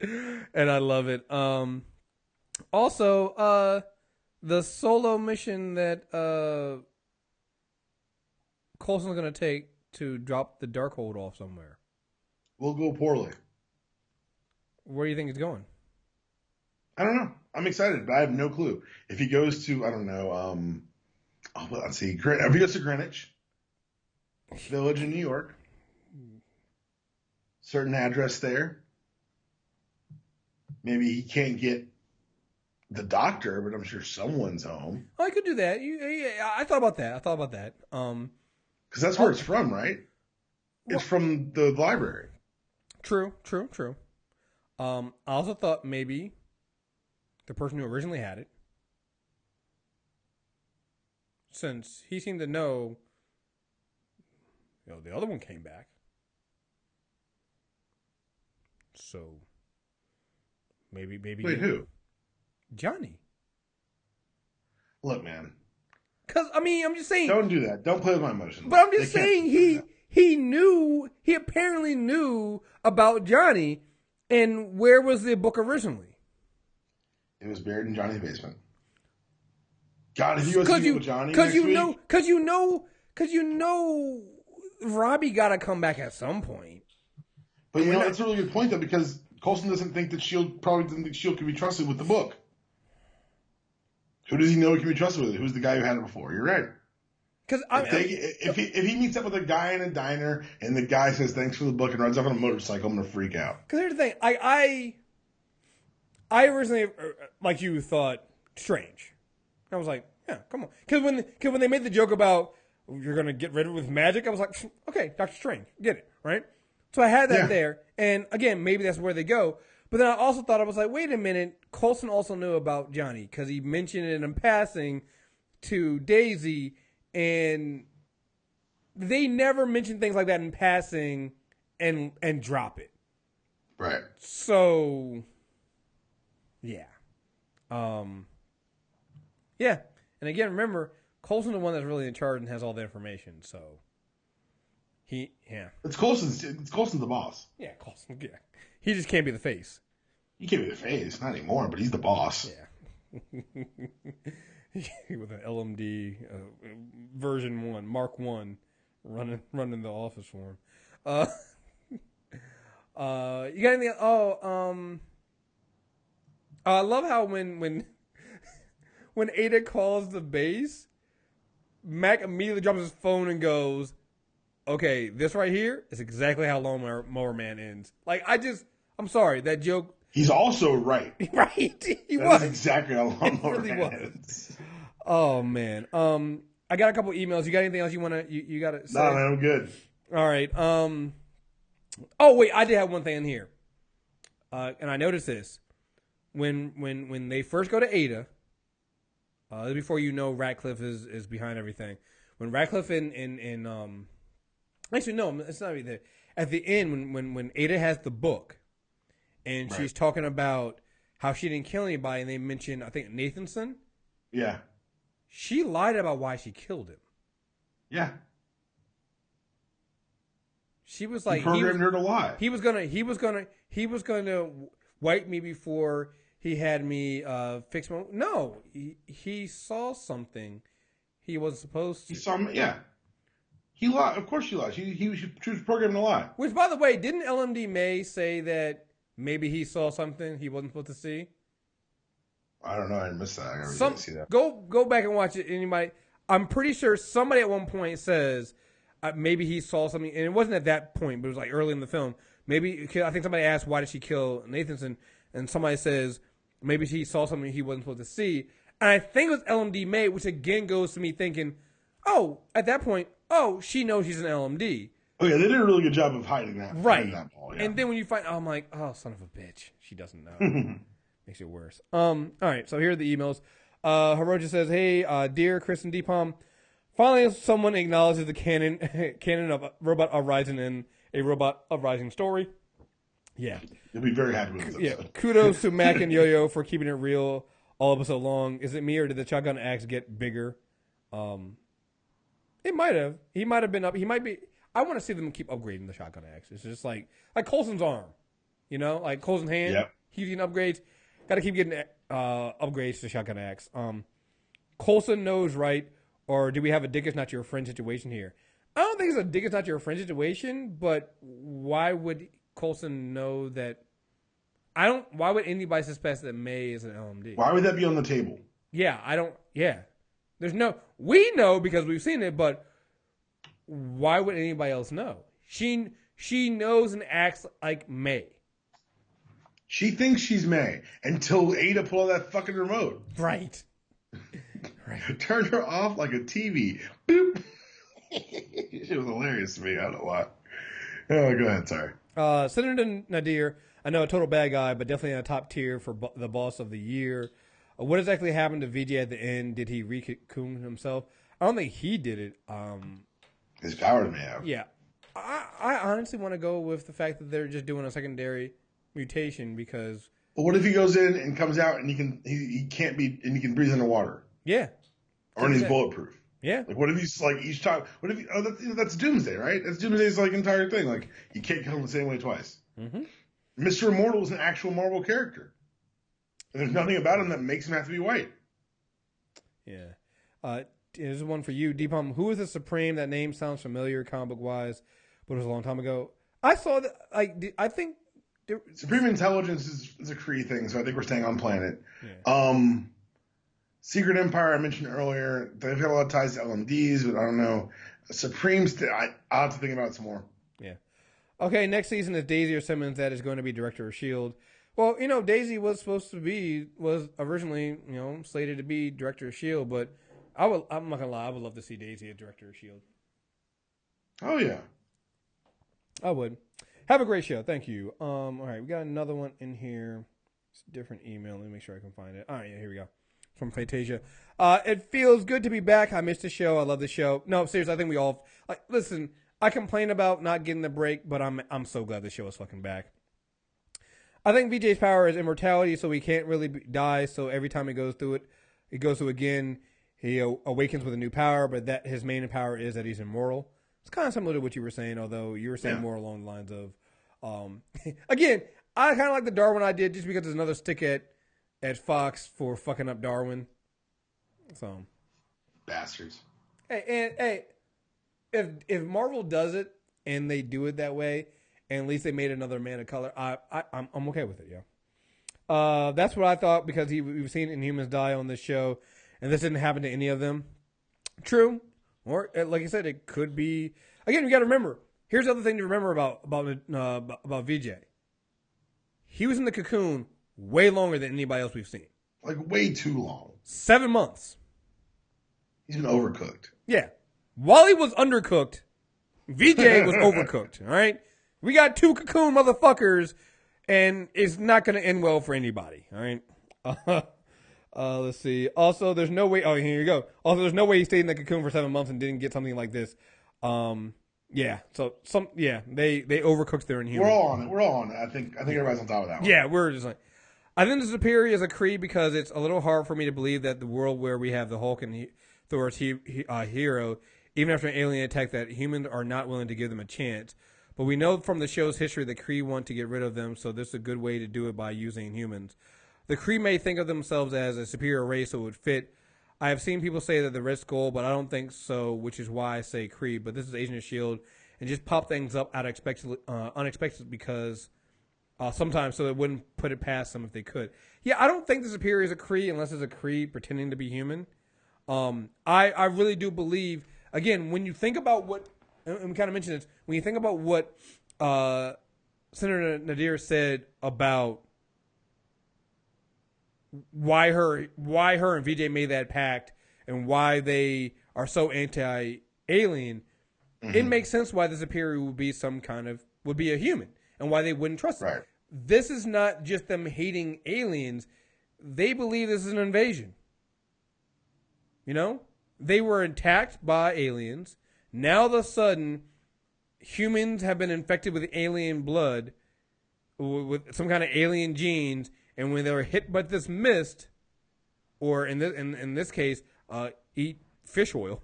A: And I love it. Also, the solo mission that Coulson's gonna take to drop the Darkhold off somewhere
B: will go poorly.
A: Where do you think it's going?
B: I don't know. I'm excited, but I have no clue. If he goes to, I don't know, let's see. If he goes to Greenwich Village in New York, certain address there. Maybe he can't get the doctor, but I'm sure someone's home.
A: Oh, I could do that. I thought about that.
B: Because that's where it's from, right? It's from the library.
A: True. I also thought maybe the person who originally had it, since he seemed to know, the other one came back. So maybe.
B: Wait, who?
A: Johnny.
B: Look, man.
A: Because I'm just saying.
B: Don't do that. Don't play with my emotions.
A: But I'm just saying he apparently knew about Johnny. And where was the book originally?
B: It was buried in Johnny's basement. God, if you go see with Johnny next week.
A: Because you know Robbie got to come back at some point.
B: But that's a really good point, though, because Coulson doesn't think that probably doesn't think S.H.I.E.L.D. can be trusted with the book. Who does he know he can be trusted with it? Who's the guy who had it before? You're right. Because if he meets up with a guy in a diner and the guy says thanks for the book and rides off on a motorcycle, I'm gonna freak out.
A: Because here's the thing, I originally, like you, thought Strange. I was like, yeah, come on. Because when they made the joke about you're gonna get rid of it with magic, I was like, okay, Doctor Strange, get it, right? So I had that there, and again, maybe that's where they go. But then I also thought, I was like, wait a minute, Coulson also knew about Johnny because he mentioned it in passing to Daisy. And they never mention things like that in passing and drop it.
B: Right.
A: So, yeah. Yeah. And again, remember, Coulson's the one that's really in charge and has all the information. So,
B: It's Coulson's the boss.
A: Yeah, Coulson. Yeah. He just can't be the face.
B: He can't be the face. Not anymore, but he's the boss.
A: Yeah. With an LMD version 1, Mark 1, running the office for him. You got anything? I love how when Aida calls the base, Mack immediately drops his phone and goes, "Okay, this right here is exactly how Lawnmower Man ends." Like I'm sorry, that joke
B: He's also right.
A: Right? He
B: That
A: was.
B: is exactly how Lawnmower
A: really
B: Man
A: was.
B: is.
A: Oh man. I got a couple emails. You got anything else you wanna you gotta say?
B: No, man, I'm good.
A: All right. Oh wait, I did have one thing in here. And I noticed this. When they first go to Aida, before you know Radcliffe is behind everything. When Radcliffe and actually no, it's not either. At the end when Aida has the book and she's talking about how she didn't kill anybody and they mention I think Nathanson.
B: Yeah.
A: She lied about why she killed him.
B: Yeah.
A: She was like
B: he programmed her to lie.
A: He was gonna wipe me before he had me fix my. No, he saw something he wasn't supposed to.
B: He saw me. Yeah. He lied. Of course she lied. She was programmed to lie.
A: Which, by the way, didn't LMD May say that maybe he saw something he wasn't supposed to see?
B: I don't know. I missed that. I never did see that.
A: Go back and watch it. Anybody? I'm pretty sure somebody at one point says maybe he saw something, and it wasn't at that point, but it was like early in the film. Maybe I think somebody asked why did she kill Nathanson, and somebody says maybe he saw something he wasn't supposed to see. And I think it was LMD May, which again goes to me thinking, oh, at that point, oh, she knows she's an LMD.
B: Oh yeah, they did a really good job of hiding that.
A: Right.
B: Hiding that ball, yeah.
A: And then when you find, I'm like, oh, son of a bitch, she doesn't know. Makes it worse. All right, so here are the emails. Hiroja says, hey, dear Chris and Deepam, finally someone acknowledges the canon of Robot Uprising in a Robot Uprising story. Yeah.
B: You'll be very happy with this episode.
A: Yeah. Kudos to Mack and Yo-Yo for keeping it real all episode long. Is it me or did the shotgun axe get bigger? It might have. He might have been up. He might be. I want to see them keep upgrading the shotgun axe. It's just like Coulson's arm. You know, like Coulson's hand.
B: Yep.
A: He's getting upgrades. Got to keep getting upgrades to shotgun axe. Coulson knows right, or do we have a dick is not your friend situation here? I don't think it's a dick is not your friend situation, but why would Coulson know that? Why would anybody suspect that May is an LMD?
B: Why would that be on the table?
A: Yeah, I don't. Yeah, we know because we've seen it, but why would anybody else know? She knows and acts like May.
B: She thinks she's May until Aida pulled out that fucking remote.
A: Right.
B: Turned her off like a TV. Boop. It was hilarious to me. I don't know why. Oh, go ahead. Sorry.
A: Senator Nadeer, I know a total bad guy, but definitely in a top tier for the boss of the year. What exactly happened to VJ at the end? Did he recocoon himself? I don't think he did it.
B: His powers may have.
A: Yeah. I honestly want to go with the fact that they're just doing a secondary mutation because.
B: But what if he goes in and comes out and he can't be and he can breathe underwater?
A: Yeah.
B: Or and he's bulletproof.
A: Yeah.
B: Like what if he's like each time? What if that's Doomsday, right? That's Doomsday's like entire thing. Like you can't kill him the same way twice.
A: Mm-hmm.
B: Mr. Immortal is an actual Marvel character. And there's nothing about him that makes him have to be white.
A: Yeah. Here's one for you, Deepam. Who is the Supreme? That name sounds familiar, comic book wise, but it was a long time ago. I saw that. I think
B: Supreme Intelligence is a Kree thing, so I think we're staying on planet.
A: Yeah.
B: Secret Empire I mentioned earlier. They've got a lot of ties to LMDs, but I don't know. Supreme's. I'll have to think about it some more.
A: Yeah. Okay. Next season is Daisy or Simmons that is going to be director of S.H.I.E.L.D. Well, Daisy was originally, slated to be director of S.H.I.E.L.D., but I'm not gonna lie, I would love to see Daisy as director of S.H.I.E.L.D.
B: Oh yeah.
A: I would. Have a great show. Thank you. All right, we got another one in here. It's a different email. Let me make sure I can find it. All right, yeah, here we go. From Fantasia. It feels good to be back. I missed the show. I love the show. No, seriously, I think we all listen, I complain about not getting the break, but I'm so glad the show is fucking back. I think VJ's power is immortality, so he can't really die. So every time he goes through again. He awakens with a new power, but that his main power is that he's immortal. It's kind of similar to what you were saying, although you were saying more along the lines of, again, I kind of like the Darwin idea just because there's another stick at Fox for fucking up Darwin. So,
B: bastards.
A: Hey, if Marvel does it and they do it that way, and at least they made another man of color, I'm okay with it. Yeah. That's what I thought because we've seen Inhumans die on this show. And this didn't happen to any of them. True. Or, like I said, it could be. Again, you got to remember. Here's the other thing to remember about VJ. he was in the cocoon way longer than anybody else we've seen.
B: Like, way too long.
A: 7 months.
B: He's been overcooked.
A: Yeah. While he was undercooked, VJ was overcooked. All right? We got 2 cocoon motherfuckers, and it's not going to end well for anybody. All right? Let's see. Also, there's no way. Oh, here you go. Also, there's no way he stayed in the cocoon for 7 months and didn't get something like this. Yeah. So they overcooked their Inhuman.
B: We're all on it. I think everybody's on top of that one.
A: Yeah, we're just like, I think the Superior is a Kree because it's a little hard for me to believe that the world where we have the Hulk and Thor's hero, even after an alien attack, that humans are not willing to give them a chance. But we know from the show's history that Kree want to get rid of them, so this is a good way to do it by using humans. The Kree may think of themselves as a superior race, so it would fit. I have seen people say that the Red Skull, but I don't think so, which is why I say Kree. But this is Agent of S.H.I.E.L.D. and just pop things up unexpected because sometimes so it wouldn't put it past them if they could. Yeah, I don't think the Superior is a Kree unless it's a Kree pretending to be human. I really do believe, again, when you think about what, and we kind of mentioned this, when you think about what Senator Nadeer said about why her and VJ made that pact and why they are so anti-alien, it makes sense why the Superior would be would be a human and why they wouldn't trust them.
B: Right.
A: This is not just them hating aliens. They believe this is an invasion. You know? They were attacked by aliens. Now all of a sudden, humans have been infected with alien blood, with some kind of alien genes, and when they were hit by this mist, or in this case, eat fish oil,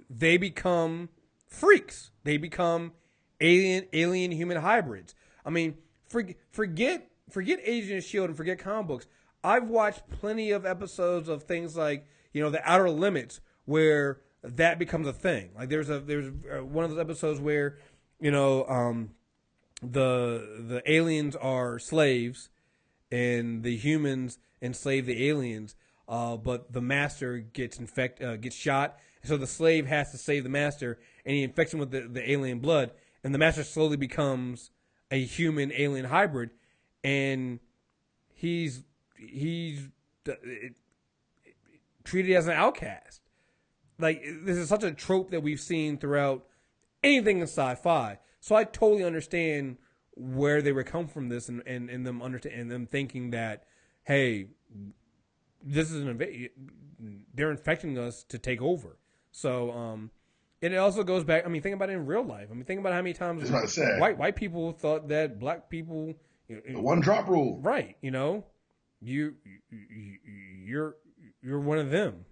A: they become freaks. They become alien human hybrids. I mean, forget Agent of S.H.I.E.L.D. and forget comic books. I've watched plenty of episodes of things like, the Outer Limits, where that becomes a thing. Like there's one of those episodes where, the aliens are slaves and the humans enslave the aliens, but the master gets shot, so the slave has to save the master, and he infects him with the alien blood, and the master slowly becomes a human alien hybrid, and he's treated as an outcast. Like, this is such a trope that we've seen throughout anything in sci-fi. So I totally understand where they would come from this and them and them thinking that, hey, this is an invasion. They're infecting us to take over. So, and it also goes back. I mean, think about it in real life. I mean, think about how many times white people thought that black people,
B: the one drop rule,
A: right? You're one of them.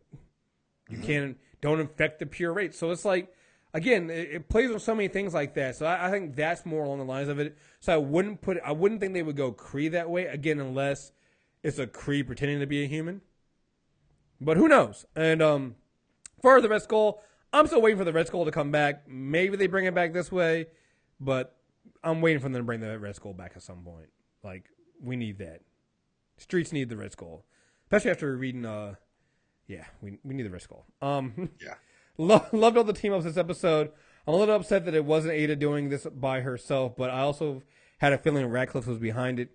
A: You don't infect the pure race. So it's like, again, it plays with so many things like that. So I think that's more along the lines of it. So I wouldn't think they would go Kree that way, again, unless it's a Kree pretending to be a human. But who knows? And for the Red Skull, I'm still waiting for the Red Skull to come back. Maybe they bring it back this way, but I'm waiting for them to bring the Red Skull back at some point. Like, we need that. Streets need the Red Skull. Especially after reading, we need the Red Skull.
B: Yeah.
A: Loved all the team ups this episode. I'm a little upset that it wasn't Aida doing this by herself, but I also had a feeling Radcliffe was behind it.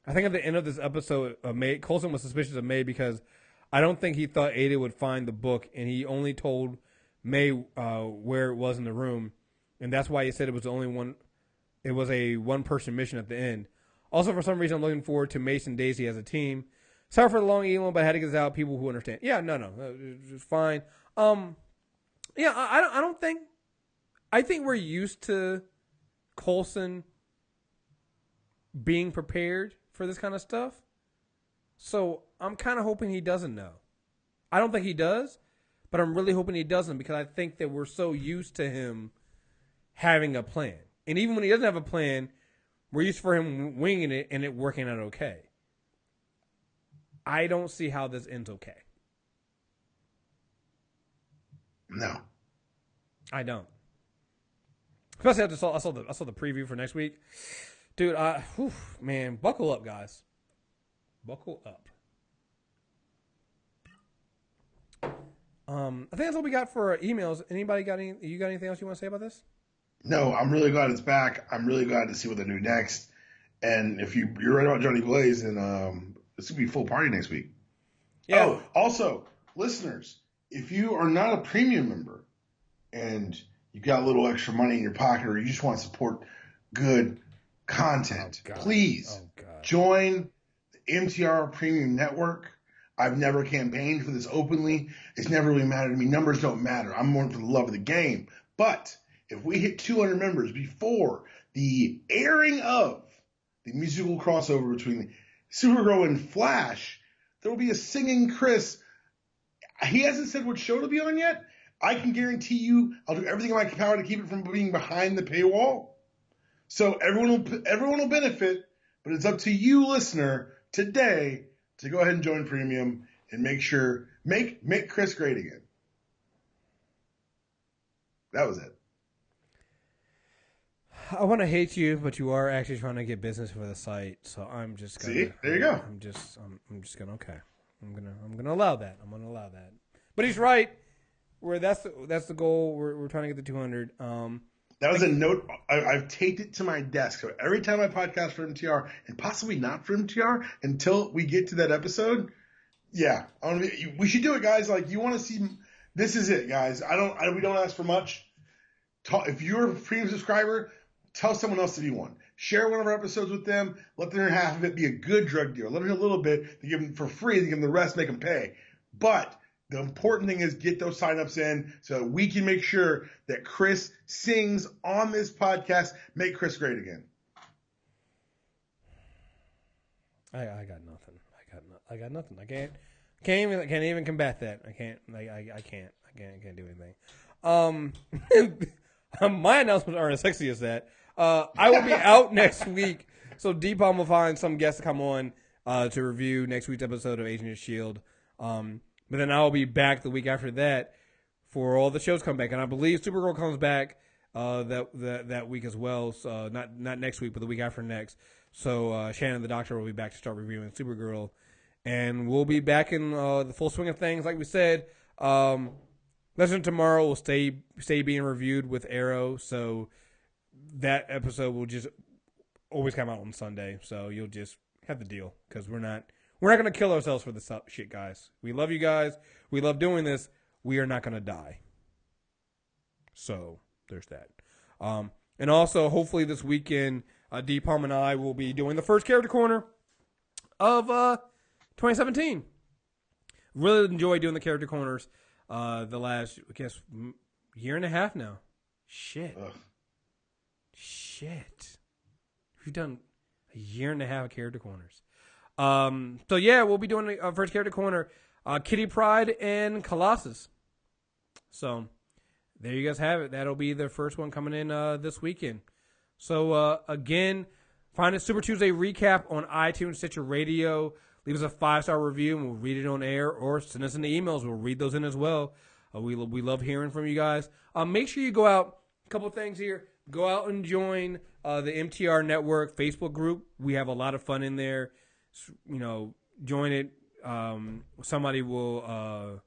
A: I think at the end of this episode, Coulson was suspicious of May because I don't think he thought Aida would find the book, and he only told May where it was in the room, and that's why he said it was the only one. It was a one-person mission at the end. Also, for some reason, I'm looking forward to Mace and Daisy as a team. Sorry for the long email, but I had to get this out. People who understand. Yeah, no, it's fine. Yeah, I don't think. I think we're used to Coulson being prepared for this kind of stuff. So I'm kind of hoping he doesn't know. I don't think he does, but I'm really hoping he doesn't because I think that we're so used to him having a plan. And even when he doesn't have a plan, we're used for him winging it and it working out okay. I don't see how this ends okay.
B: No.
A: I don't. Especially after I saw the preview for next week. Dude, man, buckle up, guys. Buckle up. I think that's all we got for emails. You got anything else you want to say about this?
B: No, I'm really glad it's back. I'm really glad to see what they do next. And if you're right about Johnny Blaze, then it's gonna be a full party next week.
A: Yeah.
B: Oh, also, listeners, if you are not a premium member and you've got a little extra money in your pocket, or you just want to support good content, please join the MTR Premium Network. I've never campaigned for this openly. It's never really mattered to me. Numbers don't matter. I'm more for the love of the game. But if we hit 200 members before the airing of the musical crossover between Supergirl and Flash, there will be a singing Chris. He hasn't said what show to be on yet. I can guarantee you I'll do everything in my power to keep it from being behind the paywall. So everyone will benefit, but it's up to you, listener, today to go ahead and join Premium and make Chris great again. That was it.
A: I want to hate you, but you are actually trying to get business for the site, so I'm just gonna.
B: See, there you go.
A: I'm just gonna. Okay, I'm gonna allow that. I'm gonna allow that. But he's right. That's the goal. We're trying to get to 200.
B: That was a note. I've taped it to my desk. So every time I podcast for MTR, and possibly not for MTR, until we get to that episode, yeah, we should do it, guys. Like, you want to see, this is it, guys. We don't ask for much. If you're a premium subscriber, tell someone else to be one. Share one of our episodes with them. Let them hear half of it. Be a good drug dealer. Let them hear a little bit. They give them for free. They give them the rest. Make them pay. But the important thing is get those signups in so that we can make sure that Chris sings on this podcast. Make Chris great again.
A: I got nothing. I got nothing. I can't even combat that. I can't do anything. My announcements aren't as sexy as that. I will be out next week, so D-Palm will find some guests to come on to review next week's episode of Agent of S.H.I.E.L.D. But then I'll be back the week after that for all the shows come back, and I believe Supergirl comes back that week as well. So not next week, but the week after next. So Shannon the Doctor will be back to start reviewing Supergirl, and we'll be back in the full swing of things. Like we said, Legend Tomorrow will stay being reviewed with Arrow, so that episode will just always come out on Sunday. So you'll just have the deal, because we're not going to kill ourselves for this shit, guys. We love you guys. We love doing this. We are not going to die. So there's that. And also, hopefully this weekend, D-Palm and I will be doing the first character corner of 2017. Really enjoy doing the character corners the last, I guess, year and a half now. Shit. We've done a year and a half of character corners. So yeah, we'll be doing our first character corner, Kitty Pryde and Colossus. So there you guys have it. That'll be the first one coming in this weekend. So again, find a Super Tuesday recap on iTunes, Stitcher Radio. Leave us a 5-star review and we'll read it on air, or send us in the emails. We'll read those in as well. We love hearing from you guys. Make sure you go out. A couple things here. Go out and join the MTR Network Facebook group. We have a lot of fun in there. Join it. Somebody will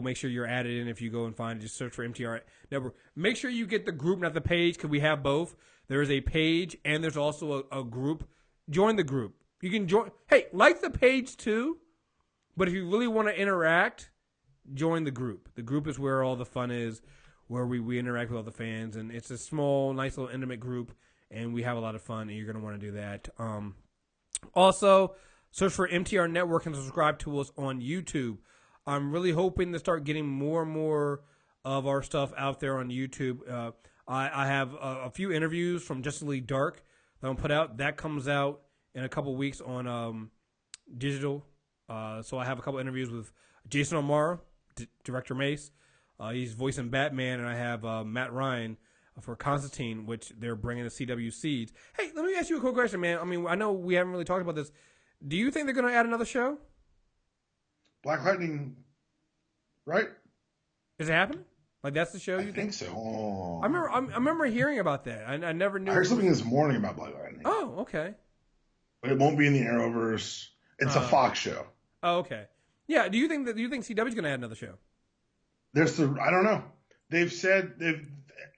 A: make sure you're added in if you go and find it. Just search for MTR Network. Make sure you get the group, not the page, because we have both. There is a page and there's also a group. Join the group. You can join. Hey, like the page too, but if you really want to interact, join the group. The group is where all the fun is, where we interact with all the fans, and it's a small, nice little intimate group, and we have a lot of fun, and you're going to want to do that. Also, search for MTR Network and subscribe to us on YouTube. I'm really hoping to start getting more and more of our stuff out there on YouTube. I have a few interviews from Justice League Dark that I'm put out. That comes out in a couple weeks on digital. So I have a couple interviews with Jason O'Mara, Director Mace. He's voicing Batman, and I have Matt Ryan for Constantine, which they're bringing the CW Seeds. Hey, let me ask you a quick question, man. I mean, I know we haven't really talked about this. Do you think they're going to add another show?
B: Black Lightning, right?
A: Is it happening? Like, that's the show you
B: think? So.
A: Oh. I remember hearing about that. I never knew.
B: I heard something this morning about Black Lightning.
A: Oh, okay.
B: But it won't be in the Arrowverse. It's a Fox show.
A: Oh, okay. Yeah. Do you think CW's going to add another show?
B: I don't know. They've said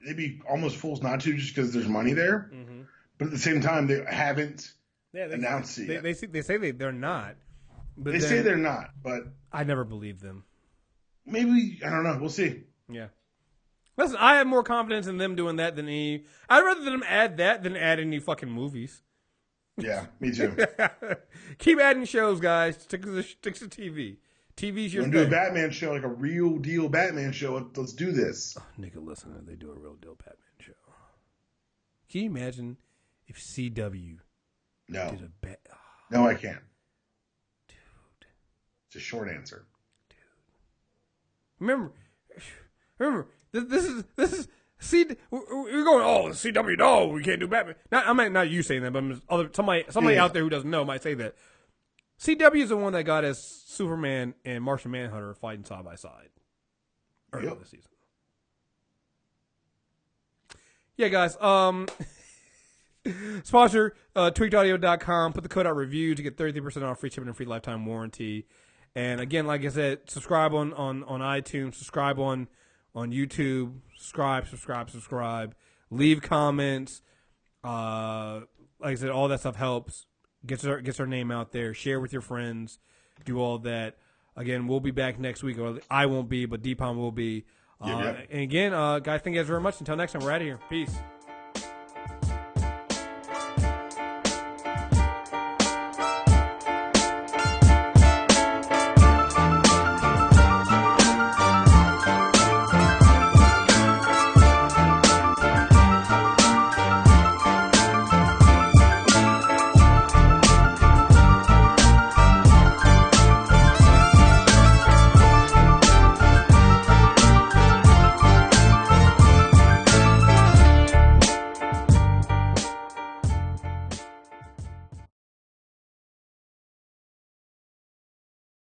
B: they'd be almost fools not to just because there's money there.
A: Mm-hmm.
B: But at the same time, they haven't announced it yet.
A: They say they're not. But
B: they say they're not, but
A: I never believe them.
B: Maybe, I don't know. We'll see.
A: Yeah. Listen, I have more confidence in them doing that than any. I'd rather them add that than add any fucking movies.
B: Yeah, me too.
A: Keep adding shows, guys. Stick to TV. TV's your thing.
B: Do a Batman show, like a real deal Batman show. Let's do this.
A: Oh, nigga, listen, they do a real deal Batman show. Can you imagine if CW did a
B: No, I can't.
A: Dude.
B: It's a short answer.
A: Dude. Remember, this is we're going, CW, no, we can't do Batman. Not you saying that, but somebody out there who doesn't know might say that. CW is the one that got us Superman and Martian Manhunter fighting side by side earlier this season. Yeah, guys. Sponsor, tweakedaudio.com. Put the code out review to get 30% off, free shipping and free lifetime warranty. And again, like I said, subscribe on iTunes, subscribe on YouTube, subscribe. Leave comments. Like I said, all that stuff helps. Gets our name out there. Share with your friends. Do all that. Again, we'll be back next week. Or I won't be, but Deepon will be. And again, guys, thank you guys very much. Until next time, we're out of here. Peace.